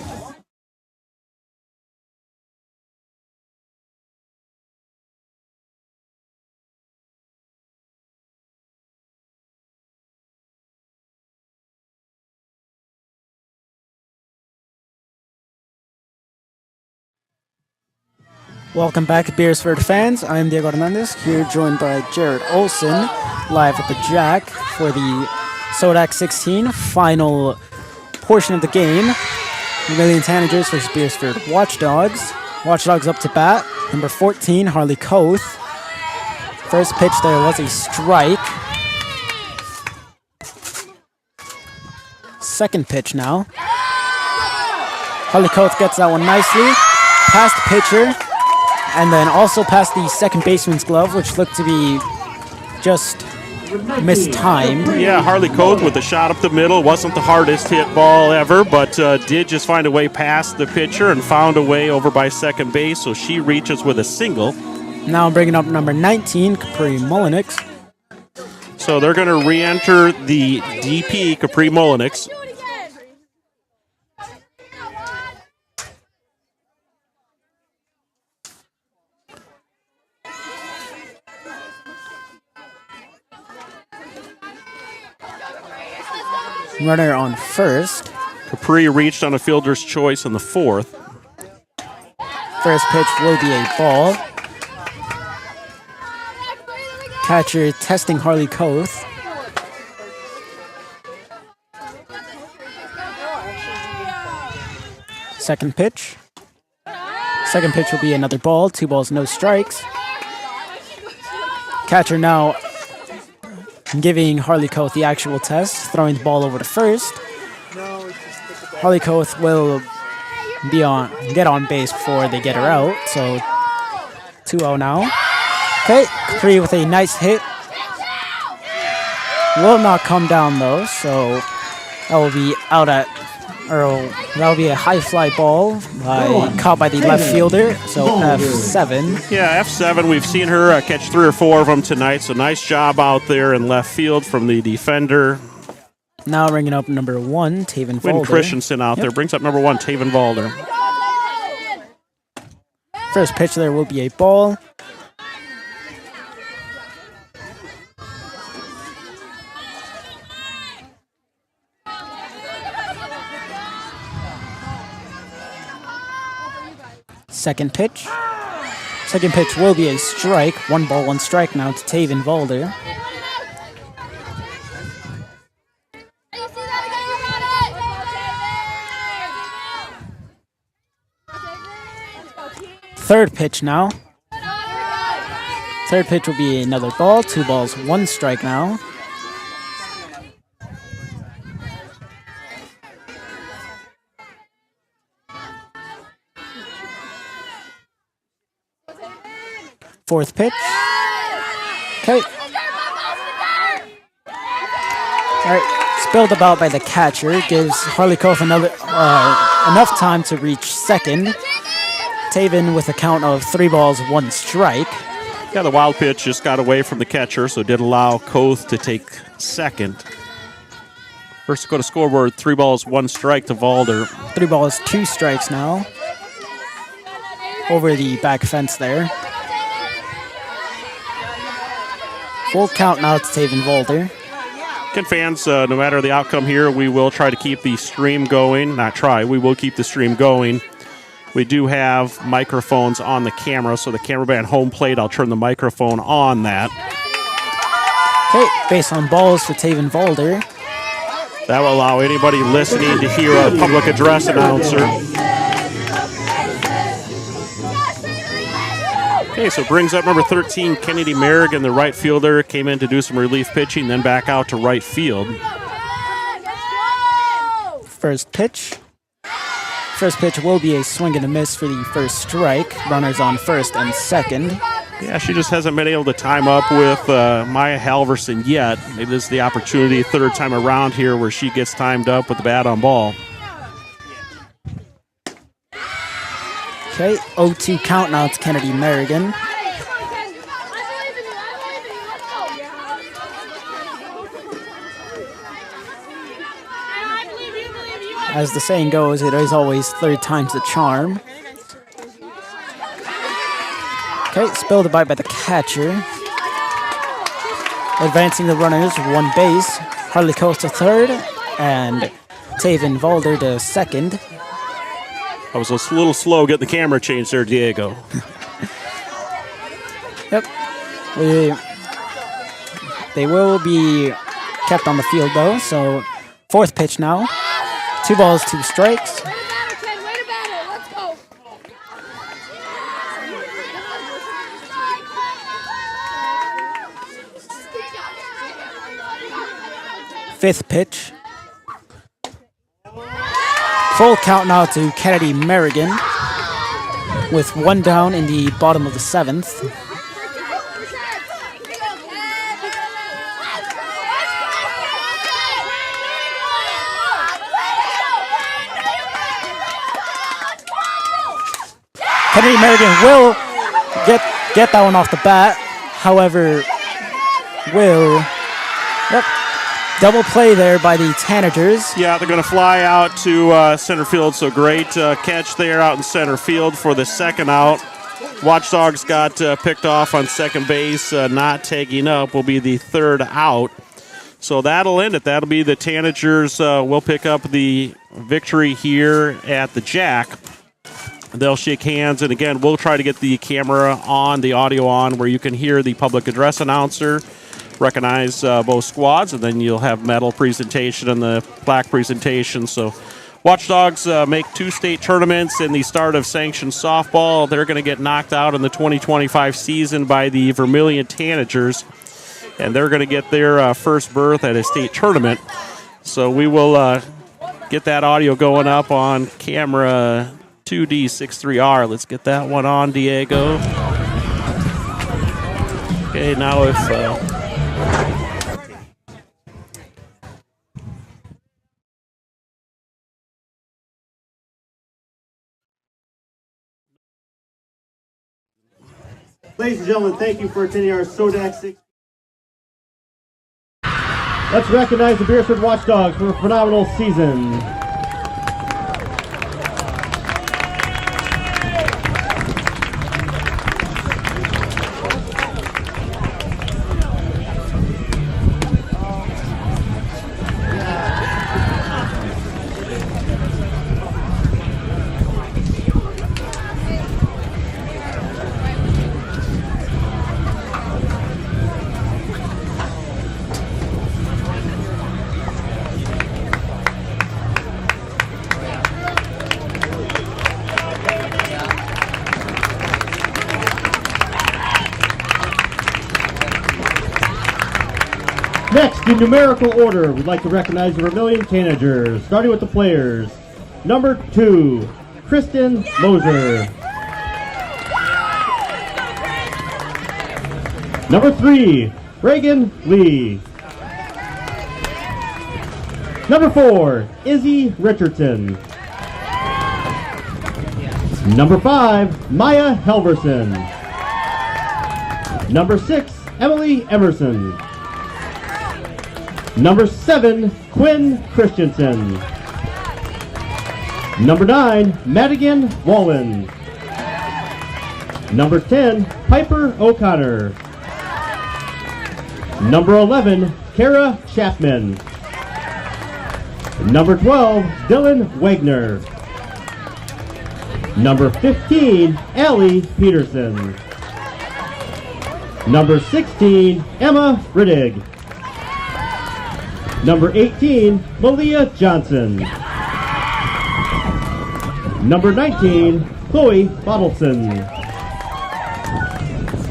Welcome back, Beresford fans. I'm Diego Hernandez, here joined by Jared Olson, live at the Jack for the Sodak 16 final portion of the game. Vermillion Tanagers versus Beresford Watchdogs. Watchdogs up to bat. Number 14, Harley Koth. First pitch there was a strike. Second pitch now. Harley Koth gets that one nicely. Past the pitcher. And then also past the second baseman's glove, which looked to be just mistimed. Yeah, Harley Coates with the shot up the middle. Wasn't the hardest hit ball ever, but did just find a way past the pitcher and found a way over by second base, so she reaches with a single. Now I'm bringing up number 19, Capri Mullinix. So they're going to re-enter the DP, Capri Mullinix. Runner on first. Capri reached on a fielder's choice in the fourth. First pitch will be a ball. Catcher testing Harley Coates. Second pitch. Second pitch will be another ball. 2 balls, no strikes. Catcher now giving Harley Coates the actual test, throwing the ball over to first. Harley Coates will get on base before they get her out, so 2-0 now. Okay, Capri with a nice hit. Will not come down though, so that will be that will be a high fly ball caught by the left fielder, so F7. Yeah, F7. We've seen her catch 3 or 4 of them tonight, so nice job out there in left field from the defender. Now ringing up number 1, Taven Valder. Wynn Christensen out there brings up number 1, Taven Valder. First pitch there will be a ball. Second pitch. Second pitch will be a strike. 1 ball, 1 strike now to Taven Valder. Third pitch now. Third pitch will be another ball. 2 balls, 1 strike now. Fourth pitch. Okay. All right. Spilled about by the catcher gives Harley Coates enough time to reach second. Taven with a count of 3 balls, 1 strike. Yeah, the wild pitch just got away from the catcher, so did allow Coates to take second. First to go to scoreboard, 3 balls, 1 strike to Valder. 3 balls, 2 strikes now. Over the back fence there. Full count now to Taven Valder. Again, fans, no matter the outcome here, we will try to keep the stream going. We will keep the stream going. We do have microphones on the camera, so the cameraman home plate, I'll turn the microphone on that. Okay, base on balls for Taven Valder. That will allow anybody listening to hear our public address announcer. Okay, so brings up number 13, Kennedy Merrigan, the right fielder, came in to do some relief pitching, then back out to right field. First pitch. First pitch will be a swing and a miss for the first strike. Runners on first and second. Yeah, she just hasn't been able to time up with Maya Halverson yet. Maybe this is the opportunity, third time around here, where she gets timed up with the bat on ball. Okay, 0-2 count now to Kennedy Merrigan. As the saying goes, it is always 3 times the charm. Okay, spilled by the catcher. Advancing the runners, 1 base. Harley Coates to third, and Taven Valder to second. I was a little slow getting the camera changed there, Diego. Yep. They will be kept on the field, though, so fourth pitch now. 2 balls, 2 strikes. Fifth pitch. Full count now to Kennedy Merrigan with 1 down in the bottom of the 7th. Kennedy Merrigan will get that one off the bat. However, double play there by the Tanagers. Yeah, they're going to fly out to center field. So great catch there out in center field for the second out. Watchdogs got picked off on second base. Not tagging up will be the third out. So that'll end it. That'll be the Tanagers will pick up the victory here at the Jack. They'll shake hands, and again, we'll try to get the camera on, the audio on, where you can hear the public address announcer, recognize both squads, and then you'll have medal presentation and the plaque presentation. So Watchdogs make 2 state tournaments in the start of sanctioned softball. They're going to get knocked out in the 2025 season by the Vermillion Tanagers, and they're going to get their first berth at a state tournament. So we will get that audio going up on camera 2D63R. Let's get that one on, Diego. Okay, now if... Ladies and gentlemen, thank you for attending our SODAC 6. Let's recognize the Beresford Watchdogs for a phenomenal season. Next, in numerical order, we'd like to recognize the Vermillion Tanagers, starting with the players. Number 2, Kristen Moser. Number 3, Reagan Lee. Number 4, Izzy Richardson. Number 5, Maya Helverson. Number 6, Emily Emerson. Number 7, Quinn Christensen. Number 9, Madigan Wallen. Number 10, Piper O'Connor. Number 11, Kara Chapman. Number 12, Dylan Wagner. Number 15, Allie Peterson. Number 16, Emma Riddig. Number 18, Malia Johnson. Number 19, Chloe Bottleson.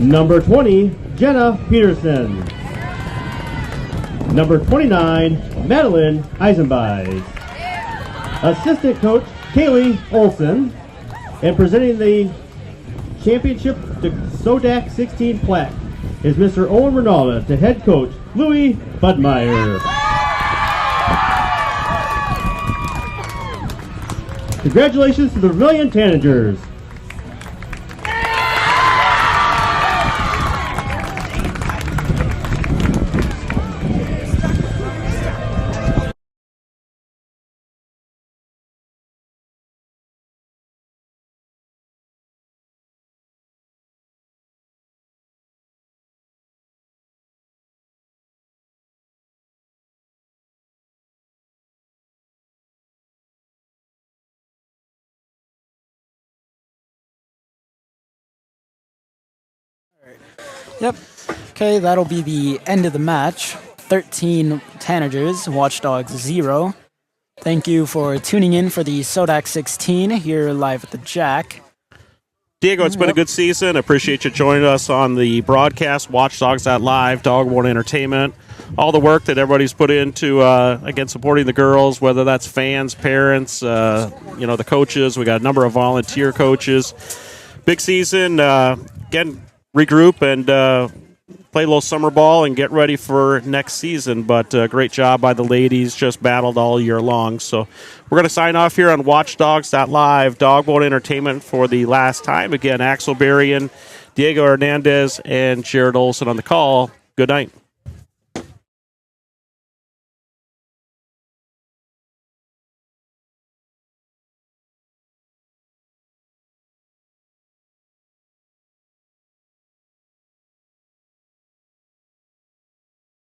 Number 20, Jenna Peterson. Number 29, Madeline Eisenbeis. Assistant coach, Kaylee Olson. And presenting the championship to SODAC 16 plaque is Mr. Owen Ronaldo to head coach Louis Budmeyer. Congratulations to the Vermillion Tanagers. Yep. Okay, that'll be the end of the match. 13 Tanagers, Watchdogs 0. Thank you for tuning in for the SODAC 16 here live at the Jack. Diego, it's been a good season. Appreciate you joining us on the broadcast, Watchdogs.live, Dogborn Entertainment. All the work that everybody's put into, again, supporting the girls, whether that's fans, parents, the coaches. We got a number of volunteer coaches. Big season. Again, regroup and play a little summer ball and get ready for next season. But great job by the ladies, just battled all year long. So we're going to sign off here on Watchdogs.live, Dogboat Entertainment for the last time. Again, Axel Berrien, Diego Hernandez, and Jared Olson on the call. Good night.